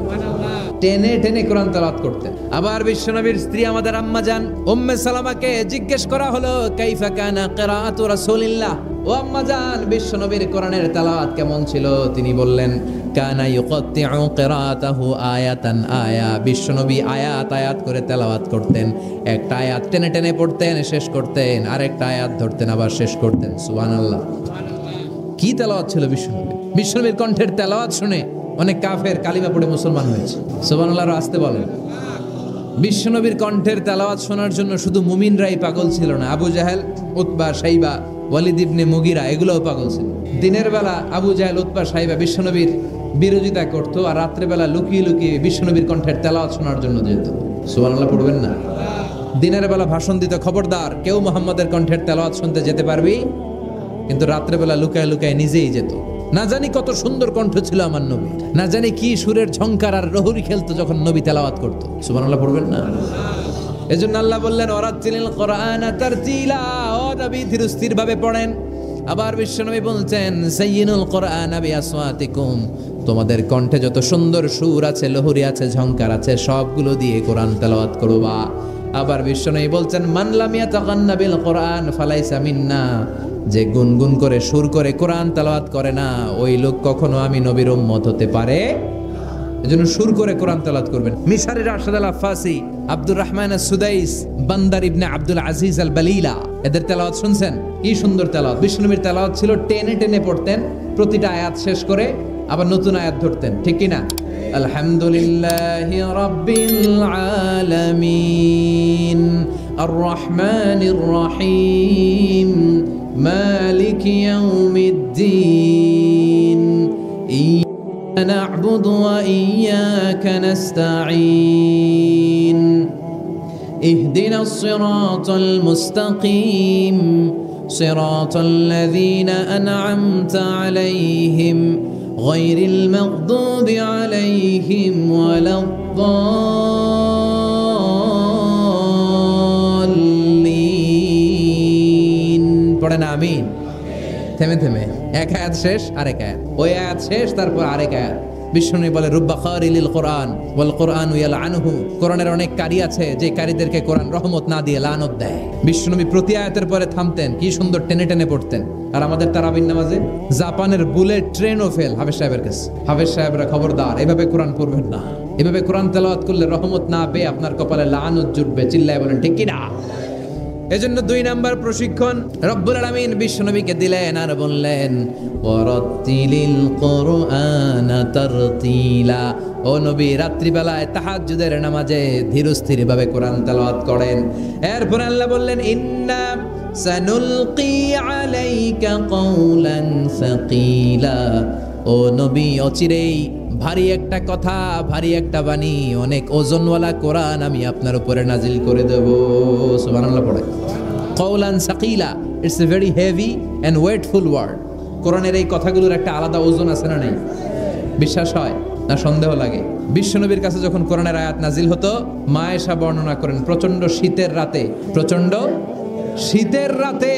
টেনে টেনে কোরআন তেলাওয়াত করতেন। আবার বিশ্বনবীর স্ত্রী আমাদের আম্মা জান উম্মে সালামাকে জিজ্ঞেস করা হলো কাইফা কানা কিরাআতু রাসূলিল্লাহ। ও আম্মা জান, বিশ্বনবীর কোরআনের তেলাওয়াত কেমন ছিল? তিনি বললেন কানা ইউকাত্তিউ কিরাআতাহু আয়াতান আয়া। বিশ্বনবী আয়াত আয়াত করে তেলাওয়াত করতেন। একটা আয়াত টেনে টেনে পড়তেন, শেষ করতেন, আরেকটা আয়াত ধরতেন, আবার শেষ করতেন। সুবহানাল্লাহ। কি তেলাওয়াত ছিল বিশ্বনবীর! বিশ্বনবীর কণ্ঠের তেলাওয়াত শুনে অনেক কাফের কালিমা পড়ে মুসলমান হয়েছে। সুবহানাল্লাহ আসতে বলেন। বিশ্বনবীর কণ্ঠের তেলাওয়াত শোনার জন্য শুধু মুমিনরাই পাগল ছিল না, আবু জাহেল, উতবা, শাইবা, ওয়ালিদ ইবনে মুগিরা এগুলোও পাগল ছিল। দিনের বেলা আবু জাহেল, উতবা, শাইবা বিশ্বনবীর বিরোধিতা করতো, আর রাত্রে বেলা লুকিয়ে লুকিয়ে বিশ্বনবীর কণ্ঠের তেলাওয়াত শোনার জন্য যেত। সুবহানাল্লাহ পড়বেন না? দিনের বেলা ভাষণ দিতে খবরদার কেউ মুহাম্মাদের কণ্ঠের তেলাওয়াত শুনতে যেতে পারবি, কিন্তু রাত্রে বেলা লুকায় লুকায় নিজেই যেত। না জানি কত সুন্দর কণ্ঠ ছিল আমার নবীর, না জানি কি সুরের ঝংকার আর রহুরি খেলতো যখন নবী তেলাওয়াত করতো। সুবহানাল্লাহ পড়বেন না? এজন্য আল্লাহ বললেন ওয়ারাত্তিলিল কুরআনা তারতিলা। ও নবী ধীরস্থির ভাবে পড়েন। আবার বিশ্বনবী বলছেন সাইয়িনুল কোরআন বিআসওয়াতিকুম, তোমাদের কণ্ঠে যত সুন্দর সুর আছে, লহরী আছে, ঝংকার আছে, সবগুলো দিয়ে কোরআন তেলাওয়াত করবা। আবার বিশ্বনবী বলছেন মান লাম ইয়াতাগান্না বিল কোরআন ফালাইসা মিন্না, যে গুনগুন করে সুর করে কোরআন তেলাওয়াত করে না, ওই লোক কখনো আমি নবীর উম্মত হতে পারে। এজন্য সুর করে কোরআন তেলাওয়াত করবেন। মিশরি রাশেদ আল আফাসি, আব্দুর রহমান আস-সুদাইস, বান্দার ইবনে আব্দুল আজিজ আল বালিলা, এদের তেলাওয়াত শুনছেন? কি সুন্দর তেলাওয়াত! বিশ্বনবীর তেলাওয়াত ছিল টেনে টেনে পড়তেন, প্রতিটা আয়াত শেষ করে আবার নতুন আয়াত ধরতেন, ঠিক কি না? আলহামদুলিল্লাহি রাব্বিল আলামিন আর রহমানির রহিম মালিক ইয়াউমিদ্দিন ইয়্যাকা না'বুদু ওয়া ইয়্যাকা নাস্তাঈন ইহদিনাস সিরাতাল মুস্তাকিম সিরাতাল লাযীনা আন'আমতা আলাইহিম গায়রিল মাগদুবি আলাইহিম ওয়ালাদ-দাল্লিন। পড়েন আমিন। থেমে থেমে এক আয়াত শেষ আরেক আয়াত, ওই আয়াত শেষ তারপর আরেক আয়াত। বিষ্ণু বলে রুব্বা খারিলিল কোরআন ওয়াল কোরআনু ইয়ালআনুহু, কোরআনের অনেক কারি আছে যে কারীদেরকে কোরআন রহমত না দিয়ে লানত দেয়। বিষ্ণুনবী প্রতি আয়াতের পরে থামতেন, কি সুন্দর টেনে টেনে পড়তেন। আর আমাদের তারাবির নামাজে জাপানের বুলেট ট্রেনও ফেল হাফেজ সাহেবের কাছে। হাফেজ সাহেবরা খবরদার, এভাবে কোরআন পড়বেন না। এভাবে কোরআন তেলাওয়াত করলে রহমত না পেয়ে আপনার কপালে লানত জুটবে। চিল্লায় বলেন ঠিক কি না? এজন্য 2 নাম্বার প্রশিক্ষণ রব্বুল আলামিন বিশ্বনবীকে দিলেন আর বললেন ওয়ারাত্তিলিল কুরআনা তারতিলা, ও নবী রাত্রিবেলায় তাহাজ্জুদের নামাজে ধীরস্থির ভাবে কোরআন তেলাওয়াত করেন। এরপর আল্লাহ বললেন ইন্না সানুলকি আলাইকা কওলান সাকিলা, ও নবী অচিরেই ভারী একটা কথা, ভারী একটা বাণী, অনেক ওজনওয়ালা কোরআন আমি আপনার উপরে নাজিল করে দেব। সুবহানাল্লাহ পড়ে। কওলান সাকিলা, it's a very heavy and weightful word. কোরআনের এই কথাগুলোর একটা আলাদা ওজন আছে না নাই? বিশ্বাস হয় না সন্দেহ লাগে? বিশ্বনবীর কাছে যখন কোরআনের আয়াত নাজিল হতো, মা আয়েশা বর্ণনা করেন প্রচন্ড শীতের রাতে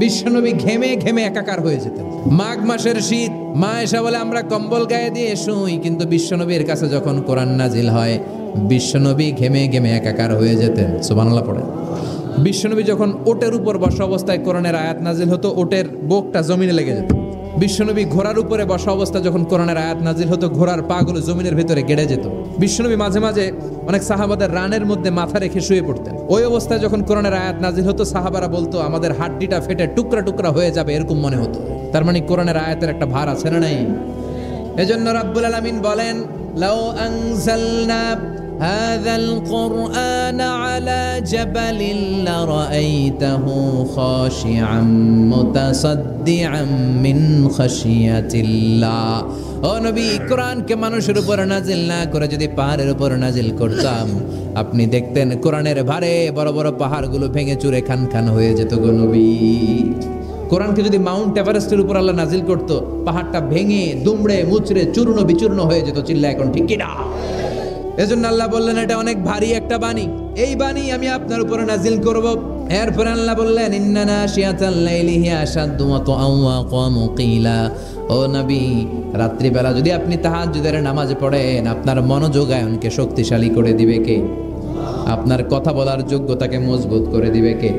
বিশ্বনবী ঘেমে ঘেমে একাকার হয়ে যেতেন। মাঘ মাসের শীত, মা আয়েশা বলে আমরা কম্বল গায়ে দিয়ে শুই, কিন্তু বিশ্বনবীর কাছে যখন কোরআন নাজিল হয় বিশ্বনবী ঘেমে ঘেমে একাকার হয়ে যেতেন। সুবহানাল্লাহ পড়ে। বিশ্বনবী যখন ওটের উপর বসা অবস্থায় কোরআনের আয়াত নাজিল হতো, ওটের বুকটা জমিনে লেগে যেত। বিশ্বনবী ঘোড়ার উপরে বসা অবস্থা যখন কোরআনের আয়াত নাজিল হতো, ঘোড়ার পা গুলো জমিনের ভেতরে গেড়ে যেত। বিশ্বনবী মাঝে মাঝে অনেক সাহাবাদের রানের মধ্যে মাথা রেখে শুয়ে পড়তেন। ওই অবস্থায় যখন কোরআনের আয়াত নাজিল হতো, সাহাবারা বলতো আমাদের হাড্ডিটা ফেটে টুকরা টুকরা হয়ে যাবে, এরকম মনে হতো। তার মানে কোরআনের আয়াতের একটা ভার আছে না নাই? এজন্য রাব্বুল আলামিন বলেন লাউ আনজালনা হাযাল কুরআনা আলা জাবালিন লারাআইতাহু খাশিআম মুতাসাদ্দিআম মিন খাশিয়াতিল্লাহ। ও নবী, কোরআনকে মানুষের উপর নাজিল না করে যদি পাহাড়ের উপর নাজিল করতাম, আপনি দেখতেন কোরআনের ভারে বড় বড় পাহাড়গুলো ভেঙে চুরে খান খান হয়ে যেত গো নবী। কোরআনকে যদি মাউন্ট এভারেস্টের উপর আল্লাহ নাজিল করতো, পাহাড়টা ভেঙে দুমড়ে মুচড়ে চূর্ণ বিচূর্ণ হয়ে যেত। চিল্লা এখন ঠিক কি না? এজন্য আল্লাহ বললেন এটা অনেক ভারী একটা বাণী, এই বাণী আমি আপনার উপরে নাজিল করব। এরপর আল্লাহ বললেন ইন্না নাশিয়াতাল লাইলি হিয়া আশাদ্দু ওয়াতআন ওয়া আকামু কিলা। ও নবী, রাত্রিবেলা যদি আপনি তাহাজ্জুদের নামাজ পড়েন, আপনার মনোযোগায়নকে শক্তিশালী করে দিবে কে? আপনার কথা বলার যোগ্যতাকে মজবুত করে দিবে কে?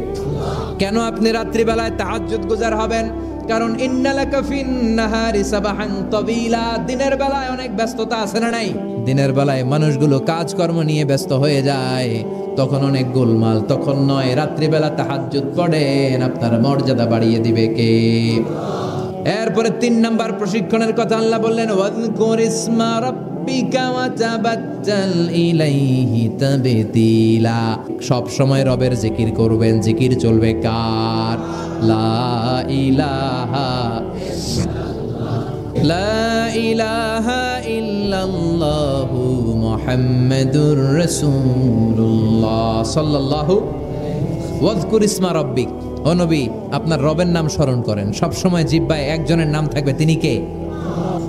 কেন আপনি রাত্রিবেলায় তাহাজ্জুদ গুজার হবেন? কারণ ইন্নালাকা ফিন নাহারি সাবাহান তাবিলা, দিনের বেলায় অনেক ব্যস্ততা আছে না নাই? দিনের বেলায় মানুষগুলো কাজকর্ম নিয়ে ব্যস্ত হয়ে যায়, তখন অনেক গোলমাল, তখন নয়। রাত্রিবেলা তাহাজ্জুদ পড়েন, আপনার মর্যাদা বাড়িয়ে দিবে কে? এরপরে 3 নাম্বার প্রশিক্ষণের কথা আল্লাহ বললেন ওয়াযকুর ইসমা রাব্বিকা ওয়া তাবাত্তাল ইলাইহি তাবতিলা। সব সময় রবের জিকির করবেন। জিকির চলবে কার? লা ইলাহা ইল্লাল্লাহু মুহাম্মাদুর রাসূলুল্লাহ সাল্লাল্লাহু। ওয়াযকুর ইসমা রাব্বিক, ও নবী আপনার রবের নাম স্মরণ করেন। সব সময় জিহ্বায় একজনের নাম থাকবে, তিনি কে?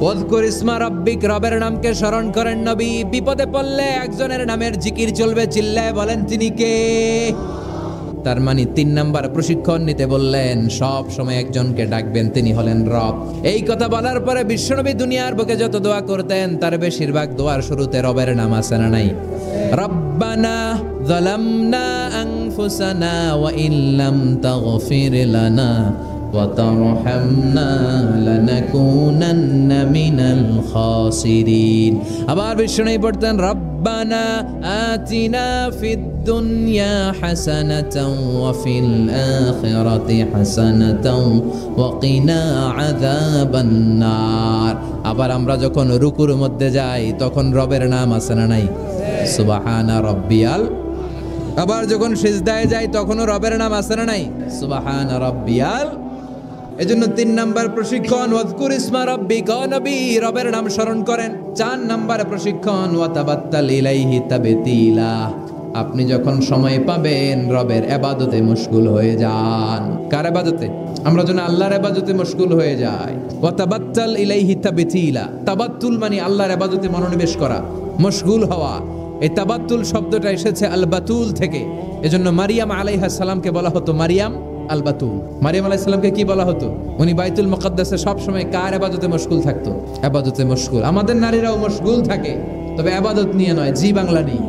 ওয়াযকুর ইসমা রাব্বিক, রবের নামকে স্মরণ করেন নবী। বিপদে পড়লে একজনের নামের জিকির চলবে, চিল্লায় বলেন তিনি কে? তার মানে 3 নাম্বার প্রশিক্ষণ নিতে বললেন, সব সময় একজনকে ডাকবেন, তিনি হলেন রব। এই কথা বলার পরে বিশ্বনবী দুনিয়ার বুকে যত দোয়া করতেন তার বেশিরভাগ দোয়ার শুরুতে রবের নাম আছে না নাই? রব্বানা যালামনা আনফুসানা ওয়া ইল্লাম তাগফির লানা ওয়া তারহামনা লানাকুনান্না মিনাল খাসিরিন। আবার বিষ্ণু পড়তেন রব্বানা আতিনা ফিদ দুনিয়া হাসানাতাও ওয়া ফিল আখিরাতি হাসানাতাও ওয়া কিনা আযাবান নার। আবার আমরা যখন রুকুর মধ্যে যাই তখন রবের নাম আছে না নাই? সুবহানা রাব্বিয়াল। আবার যখন সিজদায় যাই তখনও রবের নাম আছে না নাই? সুবহানা রাব্বিয়াল। এজন্য 3 নাম্বার প্রশিক্ষণ ওয়াজকুর ইসমা রাব্বিকা, নবী রবের নাম স্মরণ করেন। 4 নাম্বার প্রশিক্ষণ ওয়া তাবাত্তাল ইলাইহি তাবতিলা, আপনি যখন সময় পাবেন রবের ইবাদতে মশগুল হয়ে যান। কার ইবাদতে? আমরা যেন আল্লাহর ইবাদতে মশগুল হয়ে যাই। ওয়া তাবাত্তাল ইলাইহি তাবতিলা, তাবাত্তুল মানে আল্লাহর ইবাদতে মনোনিবেশ করা, মশগুল হওয়া। এই তাবাত্তুল শব্দটা এসেছে আল বাতুল থেকে। এজন্য মারিয়াম আলাইহিস সালামকে বলা হতো মারিয়াম আল বাতুল। মারিয়াম আলাইহিস সালামকে কি বলা হতো? উনি বাইতুল মুকাদ্দাসে সব সময় কার ইবাদতে মশগুল থাকতো? ইবাদতে মশগুল। আমাদের নারীরাও মশগুল থাকে, তবে ইবাদত নিয়ে নয়, জি বাংলা নিয়ে,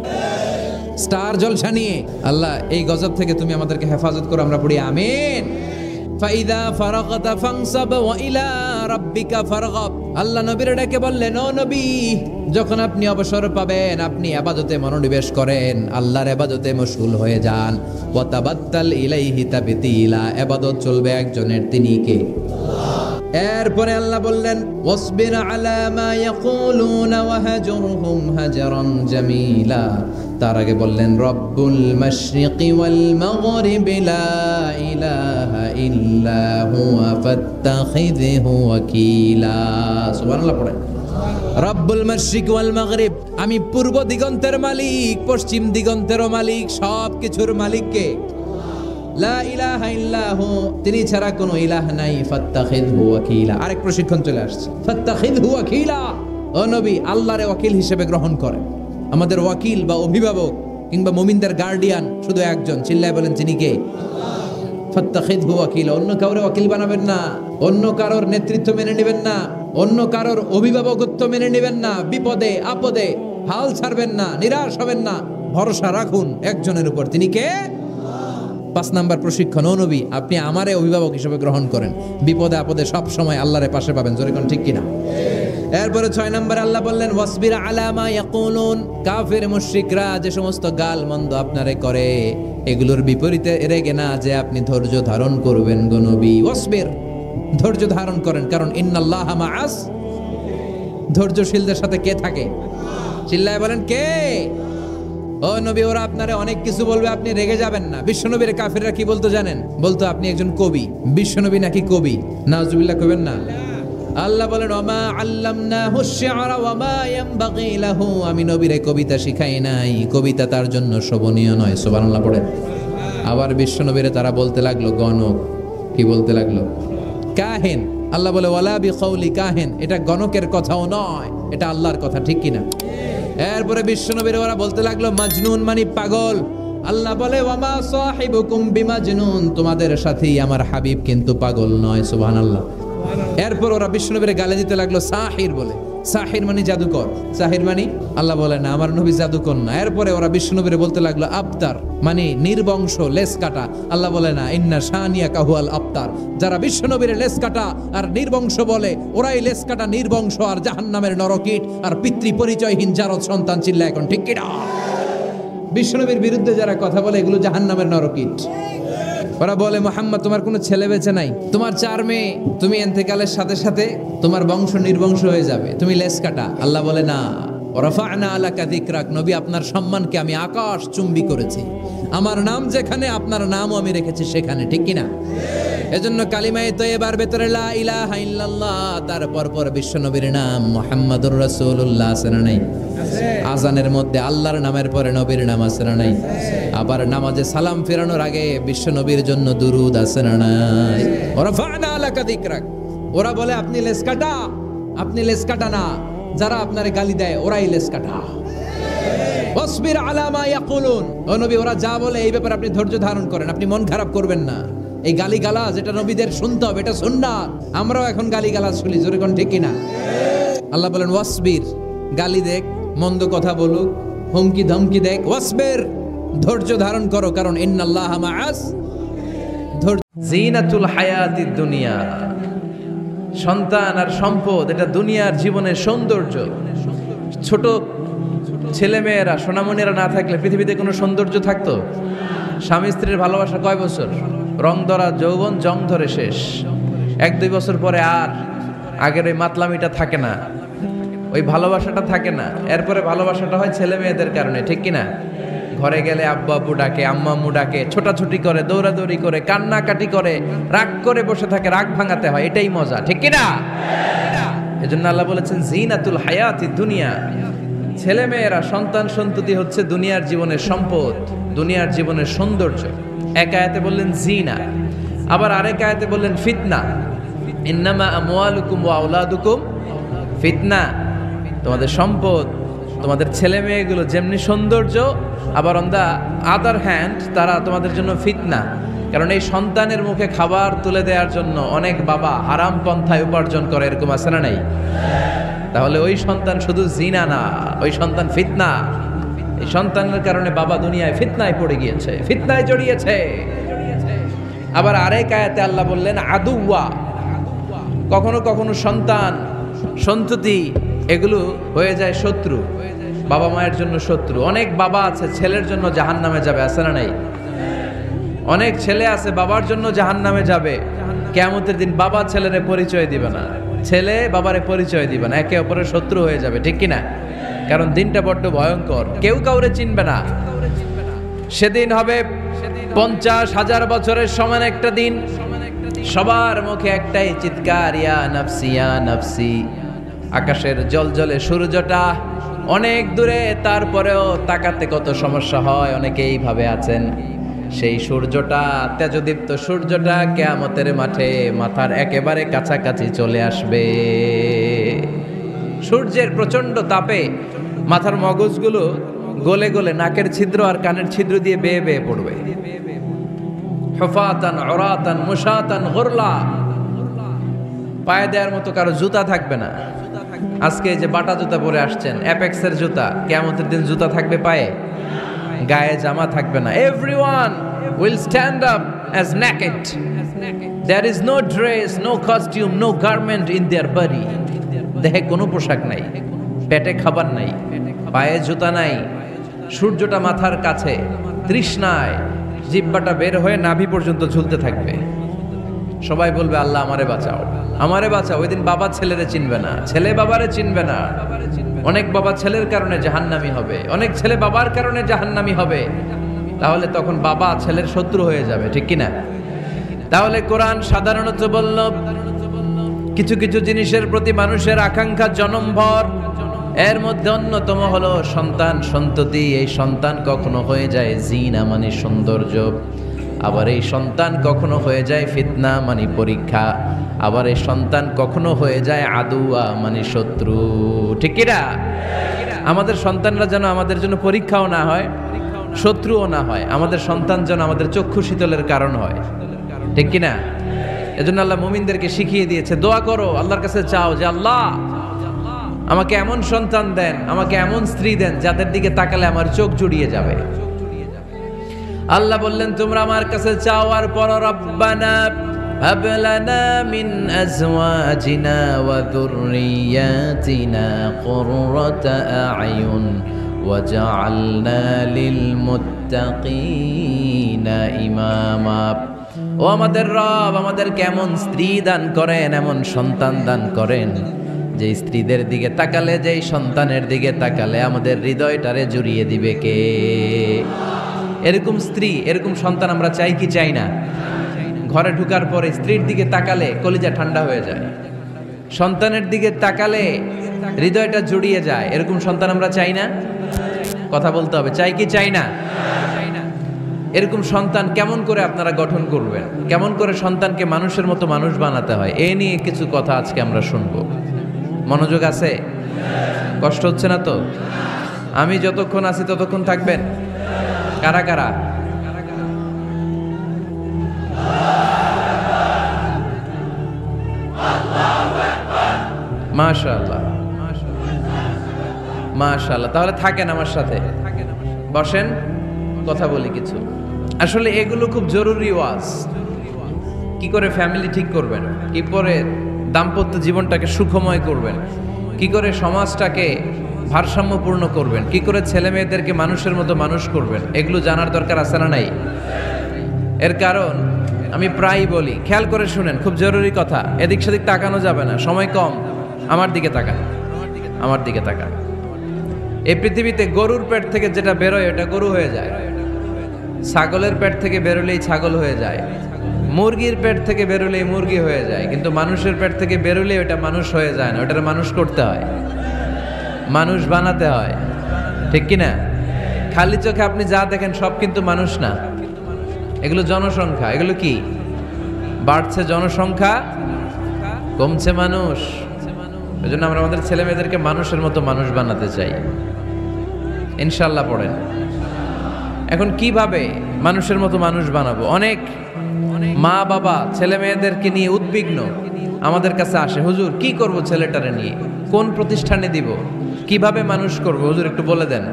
স্টার জলসা নিয়ে। আল্লাহ এই গজব থেকে তুমি আমাদেরকে হেফাজত করো, আমরা পড়ি আমিন। ফাইদা ফারাগতা ফানসাব ওয়া ইলা রাব্বিকা ফারগাব। আল্লাহ নবীর ডেকে বললেন, ও নবী, যখন আপনি অবসর পাবেন আপনি ইবাদতে মনোনিবেশ করেন, আল্লাহর ইবাদতে মশগুল হয়ে যান। ওয়া তাবাত্তাল ইলাইহি তাবতিলা, ইবাদত চলবে একজনের, তিনি কে? এরপরে আল্লাহ বললেন ওয়াসবির আলা মা ইয়াকুলুনা ওয়াহজুরহুম হাজরান জামিলা। তার আগে বললেন রব্বুল মাশরিকি ওয়াল মাগরিবি লা ইলাহা ইল্লা হুয়া ফাত্তাখিযহু ওয়াকিলা। সুবহানাল্লাহ পড়েন। রব্বুল মাশরিক ওয়াল মাগরিব, আমি পূর্ব দিগন্তের মালিক, পশ্চিম দিগন্তেরও মালিক, সব কিছুর মালিক কে? লা ইলাহা ইল্লাহু, তিনি ছাড়া কোনো ইলাহ নাই। ফাত্তাখিযহু ওয়াকিলা, আরেক প্রশিক্ষণ চলে আসছে। ফাত্তাখিযহু ওয়াকিলা, ও নবী আল্লাহরে ওয়াকিল হিসেবে গ্রহণ করেন। আমাদের ওয়াকিল বা অভিভাবক কিংবা মুমিনদের গার্ডিয়ান শুধু একজন, চিল্লায় বলেন তিনি কে? ফাত্তাখিযহু ওয়াকিলা। অন্য কাউরে ওয়াকিল বানাবেন না, অন্য কারোর নেতৃত্ব মেনে নেবেন না, অন্য কারোর অভিভাবকত্ব মেনে নেবেন না। বিপদে আপদে হাল ছাড়বেন না, নিরাশ হবেন না, ভরসা রাখুন একজনের উপর, তিনি কে? 5 নাম্বার প্রশিক্ষণ, ও নবী আপনি আমারে অভিভাবক হিসেবে গ্রহণ করেন, বিপদে আপদে সব সময় আল্লাহর পাশে পাবেন। জোরে কোন ঠিক কিনা? এরপরে 6 নম্বরে আল্লাহ বললেন ওয়াসবির আলা মা ইয়াকুলুন, কাফির মুশরিকরা যে সমস্ত গাল মন্দ আপনারে করে এগুলোর বিপরীতে রেগে না যে আপনি ধৈর্য ধারণ করবেন গো নবী। ওয়াসবির, ধৈর্য ধারণ করেন, কারণ ইন্নাল্লাহা মাআস, ধৈর্যশীলদের সাথে কে থাকে? চিল্লায় বলেন কে? ও নবী ওরা আপনারে অনেক কিছু বলবে, আপনি রেগে যাবেন না। বিশ্বনবীর কাফিররা কি বলতো জানেন? বলতো আপনি একজন কবি। বিশ্বনবী নাকি কবি? নাউজুবিল্লাহ কইবেন না। আল্লাহ বলেন ওমা আল্লামনাহু শি'রা ওয়া মা ইয়ানবাগি লাহু, আমি নবীরে কবিতা শিখাই নাই, কবিতা তার জন্য শোভনীয় নয়। সুবহানাল্লাহ পড়েন। আবার বিশ্বনবীরে তারা বলতে লাগলো গণক। কি বলতে লাগলো? কাহিন। আল্লাহ বলে ওয়ালা বিকাউলি কাহিন, এটা গণকের কথাও নয়, এটা আল্লাহর কথা, ঠিক কিনা? এরপরে বিশ্বনবীর ওরা বলতে লাগলো মাজনুন মানে পাগল। আল্লাহ বলে ওয়ামা সাহিবুকুম বিমাজনুন, তোমাদের সাথেই আমার হাবিব কিন্তু পাগল নয়। সুবহানাল্লাহ। এরপর ওরা বিশ্বনবীর গালে দিতে লাগলো সাহির বলে। সাহির মানে জাদুকর। সাহির মানে আল্লাহ বলে না আমার নবী জাদুকর না। এরপরে ওরা বিশ্বনবীর বলতে লাগলো আবতার মানে নির্বংশ, লেস কাটা। আল্লাহ বলে না ইন্না শানিয়াকা হুয়াল আবতার, যারা বিশ্বনবীর লেস কাটা আর নির্বংশ বলে ওরাই লেস কাটা, নির্বংশ আর জাহান্নামের নরকীট আর পিতৃ পরিচয়হীন জারদ সন্তান। চিল্লা এখন ঠিক কিনা? বিশ্বনবীর বিরুদ্ধে যারা কথা বলে এগুলো জাহান্নামের নরকীট। ওরা বলে মুহাম্মদ তোমার কোনো ছেলে বেঁচে নাই, তোমার 4 মেয়ে, তুমি ইন্তেকালের সাথে সাথে তোমার বংশ নির্বংশ হয়ে যাবে, তুমি লেস কাটা। আল্লাহ বলে না ওয়ারাফা'না আলাকা যিকরাক, নবী আপনার সম্মানকে আমি আকাশ চুম্বি করেছি, আমার নাম যেখানে আপনার নামও আমি রেখেছি সেখানে, ঠিক কিনা? এজন্য কালিমায়ে তয়্যিবার ভেতরে লা ইলাহা ইল্লাল্লাহ, তারপর পর বিশ্বনবীর নাম মুহাম্মাদুর রাসূলুল্লাহ আছে না নাই? আজানের মধ্যে আল্লাহর নামের পরে নবীর নাম আছে না নাই? আবার নামাজে সালাম ফেরানোর আগে বিশ্বনবীর জন্য দুরূদ আছে না নাই? ওয়ারাফা'না আলাকা যিকরাক। ওরা বলে আপনি লেস কাটা, আপনি লেস কাটা না, যারা আপনারে গালি দেয় ওরাই লেস কাটা। ওয়াসবির আলা মা ইয়াকুলুন, ও নবী ওরা যা বলে এই ব্যাপারে আপনি ধৈর্য ধারণ করেন, আপনি মন খারাপ করবেন না। এই গালিগালাজ এটা নবীদের শুনতে হবে, এটা সুন্নাত। আমরাও এখন গালিগালাজ শুনি, জোরে কোন ঠিক কিনা? আল্লাহ বলেন ওয়াসবির, গালি দেখ, মন্দ কথা বলুক, হুমকি ধমকি দেখ, ওয়াসবির, ধৈর্য ধারণ করো, কারণ ইন্নাল্লাহা মাআস। জিনাতুল হায়াতিদ দুনিয়া, সন্তান আর সম্পদ এটা দুনিয়ার জীবনের সৌন্দর্য। ছোট ছেলে মেয়েরা সোনামণিরা না থাকলে পৃথিবীতে কোনো সৌন্দর্য থাকতো? স্বামী স্ত্রীর ভালোবাসা কয় বছর? রং ধরা যৌবন, জং ধরে শেষ। 1-2 বছর পরে আর আগের ওই মাতলামিটা থাকে না, ওই ভালোবাসাটা থাকে না। এরপরে ভালোবাসাটা হয় ছেলে মেয়েদের কারণে, ঠিক কিনা? ঘরে গেলে আব্বু আব্বু ডাকে, আম্মা আম্মু ডাকে, ছোটাছুটি করে, দৌড়াদৌড়ি করে, কান্নাকাটি করে, রাগ করে বসে থাকে, রাগ ভাঙাতে হয়, এটাই মজা, ঠিক কিনা? এজন্য আল্লাহ বলেছেন জিনাতুল হায়াতিদ দুনিয়া, ছেলে মেয়েরা, সন্তান সন্ততি হচ্ছে দুনিয়ার জীবনের সম্পদ, দুনিয়ার জীবনের সৌন্দর্য। এক আয়াতে বললেন জিনা, আবার আরেক আয়াতে বললেন ফিতনা। ইন্নামা আমওয়ালুকুম ওয়া আওলাদুকুম ফিতনা, তোমাদের সম্পদ, তোমাদের ছেলে মেয়েগুলো যেমনি সৌন্দর্য, আবার অন দা আদার হ্যান্ড তারা তোমাদের জন্য ফিতনা। কারণ এই সন্তানের মুখে খাবার তুলে দেওয়ার জন্য অনেক বাবা হারাম পন্থায় উপার্জন করে, এরকম আছে না নাই? তাহলে ওই সন্তান শুধু জিনা না, ওই সন্তান ফিতনা। এই সন্তানের কারণে বাবা দুনিয়ায় ফিতনায় পড়ে গিয়েছে, ফিতনায় জড়িয়েছে। আবার আরেক আয়াতে আল্লাহ বললেন আদুওয়া, কখনো কখনো সন্তান সন্ততি এগুলো হয়ে যায় শত্রু, বাবা মায়ের জন্য শত্রু। অনেক বাবা আছে ছেলের জন্য জাহান্নামে যাবে, আছে না নাই? অনেক ছেলে আছে বাবার জন্য জাহান্নামে যাবে। কিয়ামতের দিন বাবা ছেলেরে পরিচয় দিবে না, ছেলে বাবারে পরিচয় দিবে না, একে অপরের শত্রু হয়ে যাবে, ঠিক কিনা? কারণ দিনটা বড্ড ভয়ঙ্কর, কেউ কাউরে চিনবে না। সেদিন হবে 50,000 বছরের সমান একটা দিন, সবার মুখে একটাই চিৎকার, ইয়া নাফসি ইয়া নাফসি। আকাশের জলজলে সূর্যটা অনেক দূরে, তারপরেও তাকাতে কত সমস্যা হয়, অনেকেই ভাবে আছেন। সেই সূর্যটা, তেজদীপ্ত সূর্যটা কিয়ামতের মাঠে মাথার একেবারে কাছাকাছি চলে আসবে। সূর্যের প্রচন্ড তাপে মাথার মগজগুলো গলে গলে নাকের ছিদ্র আর কানের ছিদ্র দিয়ে বেয়ে বেয়ে পড়বে। হুফাতান উরাতান মুশাতান গুরলা, পায়ে দেওয়ার মতো কারো জুতা থাকবে না। আজকে যে বাটা জুতা পরে আসছেন, অ্যাপেক্সের জুতা, কিয়ামতের দিন জুতা থাকবে পায়ে, গায়ে জামা থাকবে না। Everyone will stand up as naked. There is no dress, no costume, no garment in their body. দেহে কোনো পোশাক নাই, পেটে খাবার নাই, পায়ে জুতা নাই, সূর্যটা মাথার কাছে, তৃষ্ণায় জিহ্বাটা বের হয়ে নাভি পর্যন্ত ঝুলতে থাকবে। সবাই বলবে আল্লাহ আমারে বাঁচাও, আমারে বাঁচাও। ওই দিন বাবা ছেলেরে চিনবে না, ছেলে বাবারে চিনবে না। অনেক বাবা ছেলের কারণে জাহান্নামী হবে, অনেক ছেলে বাবার কারণে জাহান্নামী হবে। তাহলে তখন বাবা ছেলের শত্রু হয়ে যাবে, ঠিক কিনা? তাহলে কোরআন সাধারণত বলল কিছু কিছু জিনিসের প্রতি মানুষের আকাঙ্ক্ষা জনমভর, এর মধ্যে অন্যতম হলো সন্তান সন্ততি। এই সন্তান কখনো হয়ে যায় জিনা মানে সৌন্দর্য, আবার এই সন্তান কখনো হয়ে যায় ফিতনা মানে পরীক্ষা, আবার এই সন্তান কখনো হয়ে যায় আদুয়া মানে শত্রু, ঠিক কিনা? আমাদের সন্তানরা যেন আমাদের জন্য পরীক্ষাও না হয়, শত্রুও না হয়। আমাদের সন্তান যেন আমাদের চক্ষু শীতলের কারণ হয়, ঠিক কিনা? এজন্য আল্লাহ মুমিনদেরকে শিখিয়ে দিয়েছে, দোয়া করো, আল্লাহর কাছে চাও যে আল্লাহ আমাকে এমন সন্তান দেন, আমাকে এমন স্ত্রী দেন যাদের দিকে তাকালে আমার চোখ জুড়িয়ে যাবে। আল্লাহ বললেন তোমরা আমার কাছে চাও আর পড়ো, রব্বানা হাব লানা মিন আজওয়াজিনা ওয়া যুররিয়াতিনা কুররাতা আ'য়ুন ওয়াজআলনা লিল মুত্তাকিনা ইমামা। ও আমাদের রব, আমাদের কেমন স্ত্রী দান করেন, এমন সন্তান দান করেন যে স্ত্রীদের দিকে তাকালে, যেই সন্তানের দিকে তাকালে আমাদের হৃদয়টারে জুড়িয়ে দিবে কে? এরকম স্ত্রী, এরকম সন্তান আমরা চাই কি চাই না? ঘরে ঢুকার পরে স্ত্রীর দিকে তাকালে কলিজা ঠান্ডা হয়ে যায়, সন্তানের দিকে তাকালে হৃদয়টা জুড়িয়ে যায়, এরকম সন্তান আমরা চাই না? কথা বলতে হবে, চাই কি চাই না? এরকম সন্তান কেমন করে আপনারা গঠন করবেন, কেমন করে সন্তানকে মানুষের মতো মানুষ বানাতে হয়, এ নিয়ে কিছু কথা আজকে আমরা শুনবো। মনোযোগ আছে? কষ্ট হচ্ছে না তো? আমি যতক্ষণ আছি ততক্ষণ থাকবেন? কারা কারা? মাশাআল্লাহ, মাশাআল্লাহ। তাহলে থাকেন আমার সাথে, বসেন, কথা বলি কিছু। আসলে এগুলো খুব জরুরি ওয়াজ। কি করে ফ্যামিলি ঠিক করবেন, কি করে দাম্পত্য জীবনটাকে সুখময় করবেন, কি করে সমাজটাকে ভারসাম্যপূর্ণ করবেন, কি করে ছেলে মেয়েদেরকে মানুষের মতো মানুষ করবেন, এগুলো জানার দরকার আছে না নাই? এর কারণ আমি প্রায়ই বলি, খেয়াল করে শুনেন, খুব জরুরি কথা, এদিক সেদিক তাকানো যাবে না, সময় কম। আমার দিকে তাকান, আমার দিকে তাকান। এই পৃথিবীতে গরুর পেট থেকে যেটা বেরোয় ওটা গরু হয়ে যায়, ছাগলের পেট থেকে বেরোলেই ছাগল হয়ে যায়, মুরগির পেট থেকে বেরোলেই মুরগি হয়ে যায়, কিন্তু মানুষের পেট থেকে বেরোলেই ওটা মানুষ হয়ে যায় না, ওটার মানুষ করতে হয়, মানুষ বানাতে হয়, ঠিক কিনা? খালি চোখে আপনি যা দেখেন সব কিন্তু মানুষ না, এগুলো জনসংখ্যা। এগুলো কি? বাড়ছে জনসংখ্যা, কমছে মানুষ। এই জন্য আমরা আমাদের ছেলে মেয়েদেরকে মানুষের মতো মানুষ বানাতে চাই, ইনশাল্লাহ। পড়েন। এখন কিভাবে মানুষের মতো মানুষ বানাবো? অনেক মা বাবা ছেলে মেয়েদেরকে নিয়ে উদ্বিগ্ন, আমাদের কাছে আসে, হুজুর কি করব ছেলেটারে নিয়ে, কোন প্রতিষ্ঠানে দিব, কিভাবে মানুষ করব, হুজুর একটু বলে দেন।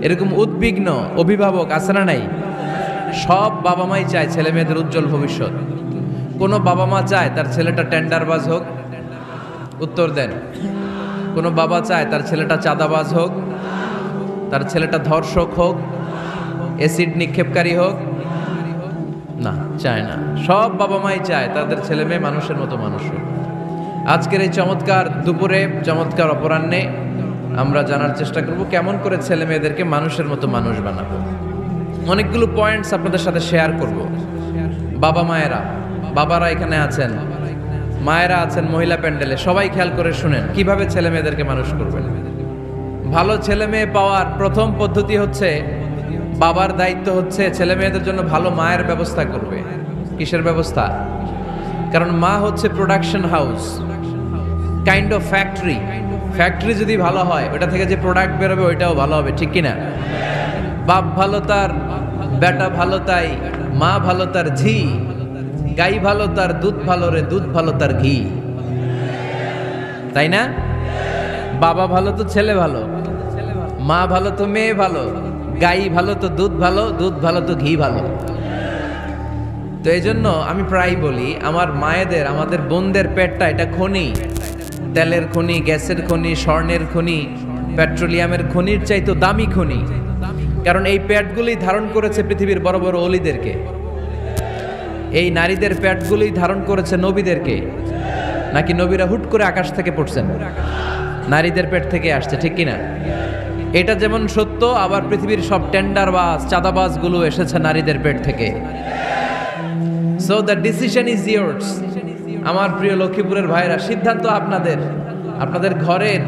এরকম উদ্বিগ্ন অভিভাবক আছে না নাই? সব বাবা মাই চায় ছেলে মেয়েদের উজ্জ্বল ভবিষ্যৎ। কোনো বাবা মা চায় তার ছেলেটা টেন্ডারবাজ হোক? উত্তর দেন। কোনো বাবা চায় তার ছেলেটা চাঁদাবাজ হোক, তার ছেলেটা ধর্ষক হোক, অ্যাসিড নিক্ষেপকারী হোক? না, চায় না। সব বাবা মাই চায় তাদের ছেলে মেয়ে মানুষের মতো মানুষ হোক। আজকের এই চমৎকার দুপুরে, চমৎকার অপরাহ্নে আমরা জানার চেষ্টা করব কেমন করে ছেলে মেয়েদেরকে মানুষের মতো মানুষ বানাবো। অনেকগুলো পয়েন্টস আপনাদের সাথে শেয়ার করব। বাবা মায়েরা, বাবারা এখানে আছেন, মায়েরা আছেন মহিলা প্যান্ডেলে, সবাই খেয়াল করে শুনেন কিভাবে ছেলে মেয়েদেরকে মানুষ করবেন। ভালো ছেলে মেয়ে পাওয়ার প্রথম পদ্ধতি হচ্ছে, বাবার দায়িত্ব হচ্ছে ছেলে মেয়েদের জন্য ভালো মায়ের ব্যবস্থা করবে। কিসের ব্যবস্থা? কারণ মা হচ্ছে production house, kind of factory. Factory যদি ভালো হয়, ওটা থেকে যে প্রোডাক্ট বেরোবে ওইটাও ভালো হবে, ঠিক কিনা? বাপ ভালো তার বেটা ভালো তাই, মা ভালো তার ঝি, গাই ভালো তার দুধ ভালো রে, দুধ ভালো তার ঘি, তাই না? বাবা ভালো তো ছেলে ভালো, মা ভালো তো মেয়ে ভালো, গাই ভালো তো দুধ ভালো, দুধ ভালো তো ঘি ভালো। তো এই জন্য আমি প্রায় বলি, আমার মায়েদের, আমাদের বোনদের পেটটা এটা খনি, তেলের খনি, গ্যাসের খনি, স্বর্ণের খনি, পেট্রোলিয়ামের খনির চাইতো দামি খনি। কারণ এই পেটগুলি ধারণ করেছে পৃথিবীর বড় বড় অলিদেরকে, এই নারীদের পেটগুলি ধারণ করেছে নবীদেরকে। নাকি নবীরা হুট করে আকাশ থেকে পড়ছেন? নারীদের পেট থেকে আসছে, ঠিক কিনা? এটা যেমন সত্য, আবার পৃথিবীর সব টেন্ডারবাজ, চাঁদাবাজ গুলো এসেছে নারীদের পেট থেকে। So the decision is years. আমার প্রিয় লক্ষ্মীপুরের ভাইরা, সিদ্ধান্ত আপনাদের। আপনাদের ঘরের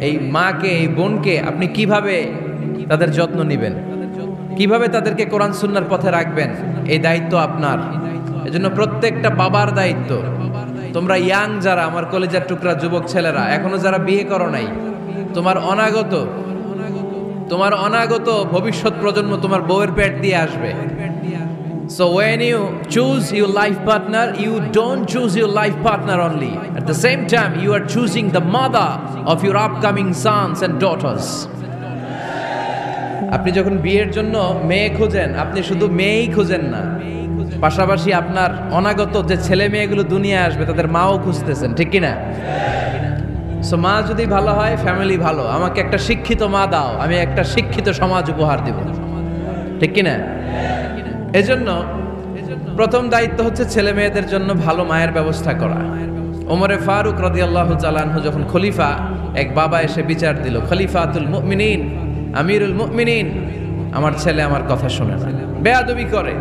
এই মাকে, এই বোনকে আপনি কিভাবে তাদের যত্ন নেবেন, কিভাবে তাদেরকে কোরআন সুন্নাহর পথে রাখবেন, এই দায়িত্ব আপনার। এজন্য প্রত্যেকটা বাবার দায়িত্ব। তোমরা ইয়াং যারা, আমার কলেজের টুকরা যুবক ছেলেরা, এখনো যারা বিয়ে করো নাই, তোমার অনাগত ভবিষ্যৎ প্রজন্ম তোমার বউয়ের পেট দিয়ে আসবে। So when you choose your life partner, you don't choose your life partner only. At the same time, you are choosing the mother of your upcoming sons and daughters. আপনি যখন বিয়ের জন্য মেয়ে খোঁজেন, আপনি শুধু মেয়েই খোঁজেন না, পাশাপাশি আপনার অনাগত যে ছেলে মেয়েগুলো দুনিয়ায় আসবে তাদের মাও খুঁজতেছেন, ঠিক কিনা? সো মা যদি ভালো হয়, ফ্যামিলি ভালো। আমাকে একটা শিক্ষিত মা দাও, আমি একটা শিক্ষিত সমাজ উপহার দিব, ঠিক কিনা? এজন্য প্রথম দায়িত্ব হচ্ছে ছেলে মেয়েদের জন্য ভালো মায়ের ব্যবস্থা করা। ওমরে ফারুক রাদিয়াল্লাহু তাআলা আনহু যখন খলিফা, এক বাবা এসে বিচার দিল, খলিফাতুল মুমিনিন, আমিরুল মুমিনিন, আমার ছেলে আমার কথা শোনে না, বেয়াদবি করে।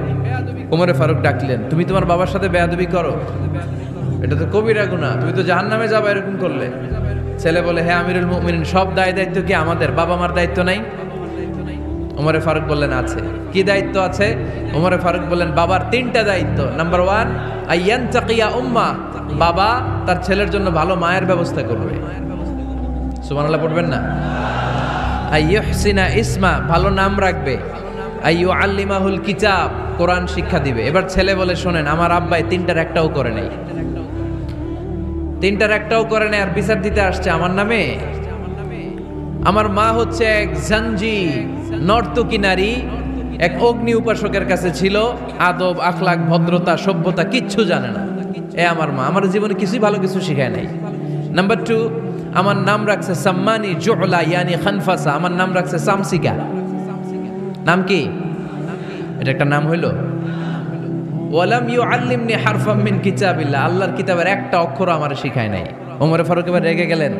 ওমরে ফারুক ডাকলেন, তুমি তোমার বাবার সাথে বেয়াদবি করো? এটা তো কবিরা গুনাহ, তুমি তো জাহান্নামে যাবে এরকম করলে। ছেলে বলে, হ্যাঁ আমিরুল মুমিনিন, সব দায়িত্ব কি আমাদের? বাবা মার দায়িত্ব নাই? ওমরে ফারুক বললেন, আছে। কি দায়িত্ব আছে? ওমরে ফারুক বললেন, বাবার 3টা দায়িত্ব। নাম্বার 1, আইয়ানতাকিয়া উম্মা, বাবা তার ছেলের জন্য ভালো মায়ের ব্যবস্থা করবে। সুবহানাল্লাহ পড়বেন না? আইয়ুহসিনা ইসমা, ভালো নাম রাখবে, আইয়ুআল্লিমাহুল কিতাব, কোরআন শিক্ষা দিবে। এবার ছেলে বলে শোনেন, আমার আব্বাই তিনটার একটাও করে নাই, তিনটার একটাও করে নাই, আর বিচার দিতে আসছে আমার নামে। আমার মা হচ্ছে এক জাঞ্জি নর্তকী নারী, এক অগ্নি উপাসকের কাছে ছিল, আদব আখলাক ভদ্রতা সভ্যতা কিচ্ছু জানে না। এ আমার মা আমার জীবনে কিছুই ভালো কিছু শিখায় নাই। নাম্বার 2, আমার নাম রাখছে সাম্মানি জুলা ইয়ানি খানফাসা, আমার নাম রাখছে সামসিকা। নাম কি? এটা একটা নাম হইল? ওয়ালাম ইউআল্লিমনি হারফাম মিন কিতাবিল্লাহ, আল্লাহর কিতাবের একটা অক্ষর আমার শিখায় নাই। ওমর ফারুক এবার রেগে গেলেন,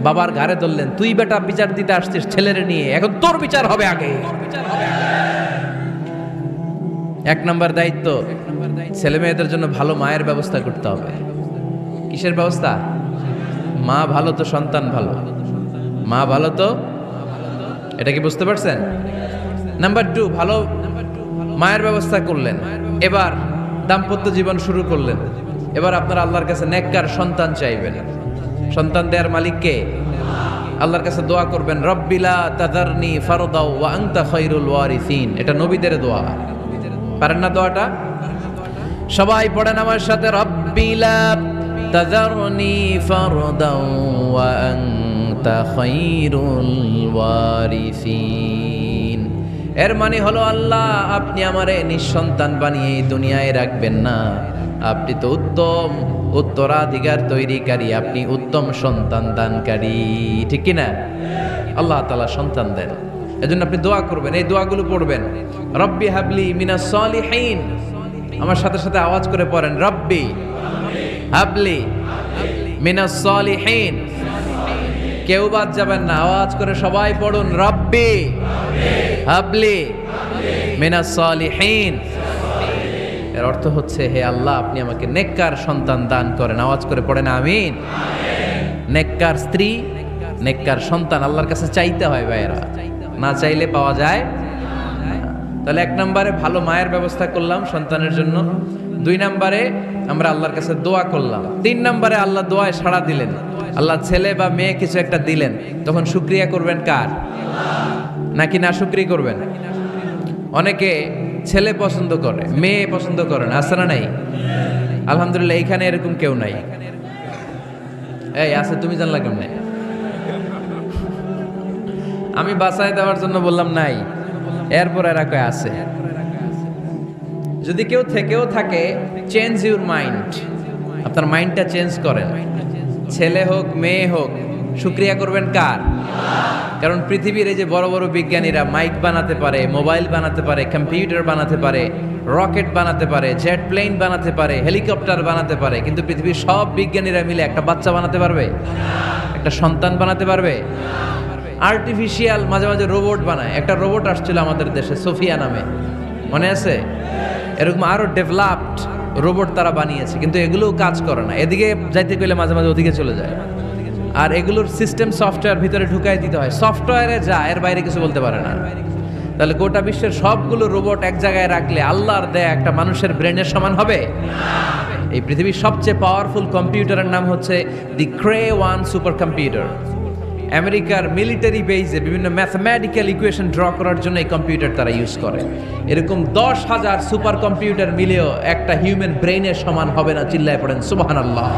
বাবার ঘাড়ে ধরলেন, তুই বেটা বিচার দিতে আসছিস ছেলেরে নিয়ে, এখন তোর বিচার হবে আগে। এক নম্বর দায়িত্ব, ছেলে মেয়েদের জন্য ভালো মায়ের ব্যবস্থা করতে হবে। কিসের ব্যবস্থা? মা ভালো তো সন্তান ভালো, মা ভালো তো, এটা কি বুঝতে পারছেন? নাম্বার 2, ভালো মায়ের ব্যবস্থা করলেন। এবার দাম্পত্য জীবন শুরু করলেন। এবার আপনারা আল্লাহর কাছে নেককার সন্তান চাইবেন। সন্তান দেওয়ার মালিক কে? আল্লাহর কাছে দোয়া করবেন, রব্বিলা তাদারনি ফারদাও ওয়া আনতা খায়রুল ওয়ারিসিন। এটা নবীদের দোয়া, পারেন না দোয়াটা? সবাই পড়েন আমার সাথে, রব্বিলা তাদারনি ফারদাও ওয়া আনতা খায়রুল ওয়ারিসিন। এর মানে হলো, আল্লাহ আপনি আমারে নিঃসন্তান বানিয়ে এই দুনিয়ায় রাখবেন না, আপনি তো উত্তম উত্তরাধিকার তৈরিকারী, আপনি উত্তম সন্তান দানকারী, ঠিক কিনা? আল্লাহ তাআলা সন্তান দেন, এজন্য আপনি দোয়া করবেন, এই দোয়াগুলো পড়বেন। রব্বি হাবলি মিনাস সালিহিন, আমার সাথে সাথে আওয়াজ করে পড়েন, রব্বি হাবলি মিনাস সালিহিন। কেউ বাদ যাবেন না, আওয়াজ করে সবাই পড়ুন, রব্বি হাবলি মিনাস সালিহিন। এর অর্থ হচ্ছে, হে আল্লাহ আপনি আমাকে নেককার সন্তান দান করেন। আওয়াজ করে পড়েন আমিন। নেককার স্ত্রী, নেককার সন্তান আল্লাহর কাছে চাইতে হয় ভাইয়েরা, না চাইলে পাওয়া যায়। তাহলে 1 নম্বরে ভালো মায়ের ব্যবস্থা করলাম সন্তানের জন্য, 2 নম্বরে আমরা আল্লাহর কাছে দোয়া করলাম, 3 নম্বরে আল্লাহ দোয়ায় সাড়া দিলেন, আল্লাহ ছেলে বা মেয়ে কিছু একটা দিলেন, তখন শুকরিয়া করবেন কার? নাকি না শুকরি করবেন? অনেকে ছেলে পছন্দ করে, মেয়ে পছন্দ করে না, আছে না নাই? আলহামদুলিল্লাহ এইখানে এরকম কেউ নাই। এই আছে, তুমি জানলা কেমনে? আমি বাঁচায় দেওয়ার জন্য বললাম নাই, এরপর এরা কয় আছে। যদি কেউ থেকেও থাকে, চেঞ্জ ইউর মাইন্ড, আপনার মাইন্ডটা চেঞ্জ করেন। ছেলে হোক মেয়ে হোক, শুকরিয়া করবেন কার? কারণ পৃথিবীর এই যে বড় বড় বিজ্ঞানীরা মাইক বানাতে পারে, মোবাইল বানাতে পারে, কম্পিউটার বানাতে পারে, রকেট বানাতে পারে, জেট প্লেন বানাতে পারে, হেলিকপ্টার বানাতে পারে, কিন্তু পৃথিবীর সব বিজ্ঞানীরা মিলে একটা বাচ্চা বানাতে পারবে? একটা সন্তান বানাতে পারবে? আর্টিফিশিয়াল মাঝে মাঝে রোবট বানায়। একটা রোবট আসছিল আমাদের দেশে, সোফিয়া নামে, মনে আছে? এরকম আরো ডেভেলপড রোবট তারা বানিয়েছে, কিন্তু এগুলোও কাজ করে না। এদিকে যাইতে গেলে মাঝে মাঝে ওদিকে চলে যায়। আর এগুলোর সিস্টেম সফটওয়্যার ভিতরে ঢুকাই দিতে হয়, সফটওয়্যারে যা, এর বাইরে কিছু বলতে পারে না। তাহলে গোটা বিশ্বের সবগুলো রোবট এক জায়গায় রাখলে আল্লাহর দেয়া একটা মানুষের ব্রেনের সমান হবে? এই পৃথিবীর সবচেয়ে পাওয়ারফুল কম্পিউটারের নাম হচ্ছে দি ক্রে-1 সুপার কম্পিউটার। আমেরিকার মিলিটারি বেইজে বিভিন্ন ম্যাথমেটিক্যাল ইকুয়েশন ড্র করার জন্য এই কম্পিউটার তারা ইউজ করে। এরকম 10,000 সুপার কম্পিউটার মিলেও একটা হিউম্যান ব্রেইনের সমান হবে না। চিল্লায় পড়েন সুবহানাল্লাহ।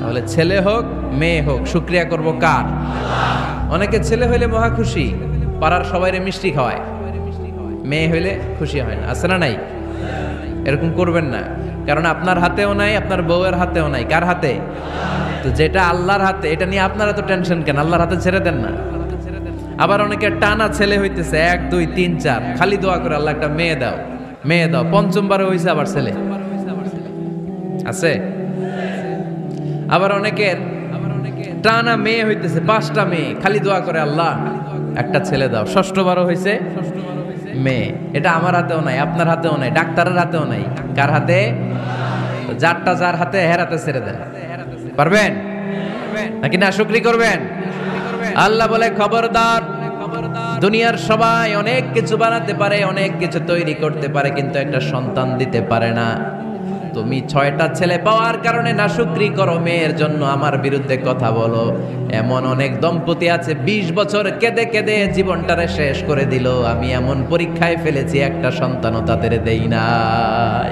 তাহলে ছেলে হোক মেয়ে হোক, শুকরিয়া করব কার? অনেকে ছেলে হইলে মহা খুশি, পাড়ার সবাইরে মিষ্টি খাওয়ায়, মেয়ে হইলে খুশি হয় না, আছে না নাই? এরকম করবেন না, কারণ আপনার হাতেও নাই, আপনার বউয়ের হাতেও নাই। কার হাতে? তো যেটা আল্লাহর হাতে, এটা নিয়ে আপনারা তো টেনশন কেন? আল্লাহর হাতে ছেড়ে দেন না। আবার অনেকে টানা ছেলে হইতেছে 1 2 3 4, খালি দোয়া করে আল্লাহ একটা মেয়ে দাও, মেয়ে দাও। 5ম হইছে আবার ছেলে আছে। আবার অনেকের টানা মেয়ে হইতেছে 5টা মেয়ে, খালি দোয়া করে আল্লাহ একটা ছেলে দাও। 6ঠবারও হইছে মেয়ে। এটা আমার হাতেও নাই, আপনার হাতেও নাই, ডাক্তারের হাতেও নাই। কার হাতে? যারটা যার হাতে, হের হাতে ছেড়ে দেন। পারবেন নাকি না শুকরি করবেন? আল্লাহ বলে খবরদার, দুনিয়ার সবাই অনেক কিছু বানাতে পারে, অনেক কিছু তৈরি করতে পারে, কিন্তু একটা সন্তান দিতে পারে না। তুমি 6টা ছেলে পাওয়ার কারণে নাশুকরি করো, মেয়ের জন্য আমার বিরুদ্ধে কথা বলো। এমন অনেক দম্পতি আছে 20 বছর কেঁদে কেঁদে জীবনটারে শেষ করে দিল। আমি এমন পরীক্ষায় ফেলেছি, একটা সন্তানও তাদের দেই নাই।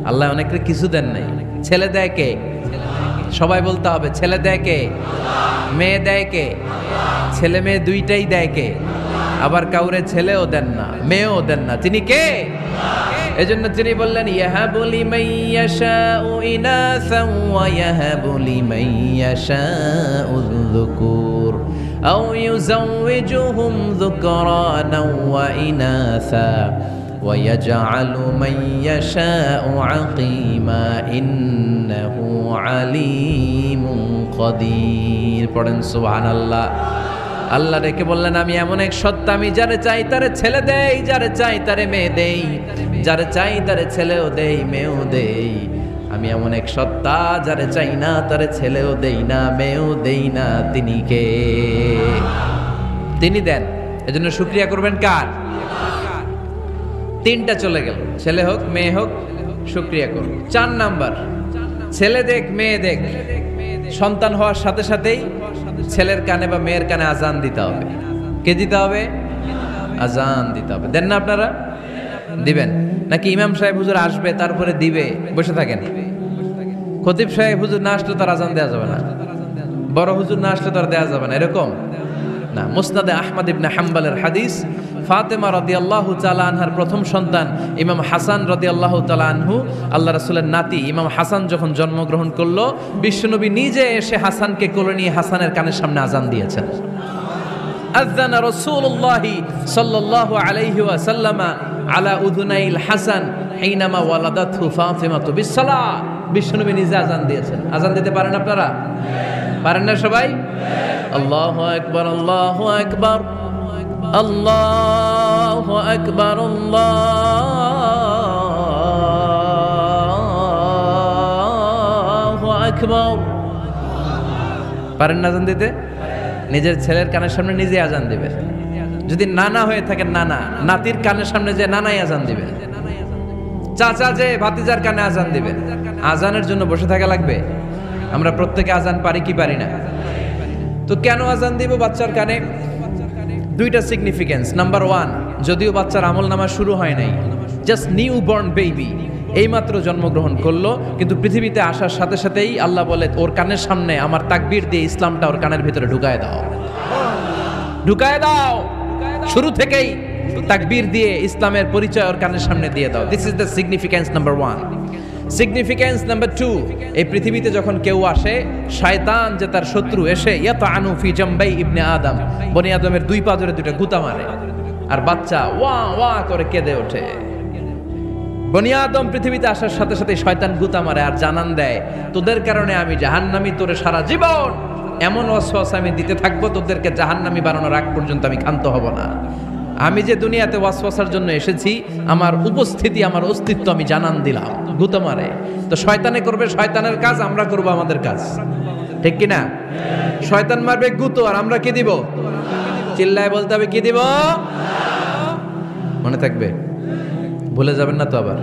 আল্লাহ অনেকের কিছু দেন নাই। ছেলে দেয় কে? সবাই বলতে হবে, ছেলে দেয় কে? মেয়ে দেয় কে? ছেলে মেয়ে দুইটাই দেয় কে? আবার কাউরে ছেলেও দেন না, মেয়েও দেন না, তিনি কে? এজন্য তিনি বললেন, ইয়াহাবু লিমান ইয়াশাউ ইনাসান ওয়া ইয়াহাবু লিমান ইয়াশাউ যুকুর আও ইউযাওয়িজুহুম যুকরানান ওয়া ইনাসা ওয়া ইয়াজআলু মান ইয়াশাউ আকিমা ইন্নাহু আলিমুন কাদির। পড়েন সুবহানাল্লাহ। আল্লাহ রেখে বললেন, আমি এমন এক সত্তা, আমি যারে চাই তারে ছেলে দেই, যারে চাই তারে মেয়ে দেই, যারে চাই তারে ছেলেও দেই, মেয়েও দেই। আমি এমন এক সত্তা, যারে চাই না তারে ছেলেও দেই না, মেয়েও দেই না। তিনি কে? তিনি দেন। এজন্য শুকরিয়া করবেন কার? 3টা চলে গেল, ছেলে হোক মেয়ে হোক, শুকরিয়া করুন। 4 নাম্বার, ছেলে দেখ মেয়ে দেখ, সন্তান হওয়ার সাথে সাথেই ছেলের কানে বা মেয়ের কানে আজান দিতে হবে। কে দিতে হবে? আজান দিতে হবে। দেন না আপনারা? দিবেন নাকি ইমাম সাহেব হুজুর আসবে তারপরে দিবে, বসে থাকেন? খতিব সাহেব হুজুর না আসলে তার আজান দেওয়া যাবে না, বড় হুজুর না আসলে তার দেওয়া যাবে না, এরকম না। মুসনাদে আহমদ ইবনে হাম্বলের হাদিস, ফাতেমা রাদিয়াল্লাহু তাআলা আনহার প্রথম সন্তান ইমাম হাসান রাদিয়াল্লাহু তাআলা আনহু, আল্লাহ রাসূলের নাতি ইমাম হাসান যখন জন্মগ্রহণ করলো, বিশ্বনবী নিজে এসে হাসানকে কোলে নিয়ে হাসানের কানের সামনে আজান দিয়েছেন। আযানা রাসূলুল্লাহ সাল্লাল্লাহু আলাইহি ওয়াসাল্লাম আলা উযুনাইল হাসান হিনামা ওয়ালাদাতহু ফাতিমাতু বিসসালাহ। বিশ্বনবী নিজে আজান দিয়েছেন। আজান দিতে পারেন আপনারা? পারেন না সবাই? আল্লাহু আকবার, আল্লাহু আকবার, আল্লাহু আকবার, আল্লাহু আকবার। পারেন না আজান দিতে? নিজের ছেলের কানের সামনে নিজে আজান দিবে। যদি নানা হয়ে থাকেন, নানা নাতির কানের সামনে যে নানাই আজান দিবে, চাচা যে ভাতিজার কানে আজান দিবে। আজানের জন্য বসে থাকা লাগবে? আমরা প্রত্যেকে আজান পারি কি পারি না? তো কেন আজান দিব বাচ্চার কানে? 2টা সিগনিফিকেন্স। নাম্বার 1, যদিও বাচ্চার আমল নামা শুরু হয় নাই, জাস্ট নিউ বর্ন বেবি, এইমাত্র জন্মগ্রহণ করলো, কিন্তু পৃথিবীতে আসার সাথে সাথেই আল্লাহ বলে, ওর কানের সামনে আমার তাকবীর দিয়ে ইসলামটা ওর কানের ভিতরে ঢুকায় দাও, ঢুকায় দাও। শুরু থেকেই তাকবীর দিয়ে ইসলামের পরিচয় ওর কানের সামনে দিয়ে দাও। This is the significance number 1। Significance number 2, এই পৃথিবীতে যখন কেউ আসে, শয়তান যে তার শত্রু এসে ইয়াতাআনু ফি জামবাই ইবনে আদম, বনি আদমের 2 পা ধরে 2টা গুতা মারে, আর বাচ্চা ওয়া ওয়া করে কেঁদে ওঠে। বনি আদম পৃথিবীতে আসার সাথে সাথে শয়তান গুতা মারে আর জানান দেয়, তোদের কারণে আমি জাহান্নামী, তোরে সারা জীবন এমন ওয়াসওয়াসা আমি দিতে থাকবো, তোদেরকে জাহান্নামী বানানোর আগ পর্যন্ত আমি ক্ষান্ত হব না। আমি যে দুনিয়াতে ওয়াসওয়াসার জন্য এসেছি, আমার উপস্থিতি, আমার অস্তিত্ব আমি জানান দিলাম। গুতা মারে। তো শয়তানে করবে শয়তানের কাজ, আমরা করব আমাদের কাজ, ঠিক কি না? শয়তান মারবে গুতো, আর আমরা কি দিব? চিল্লায় বলতে হবে, কি দিব? মনে থাকবে, ভুলে যাবেন না তো আবার।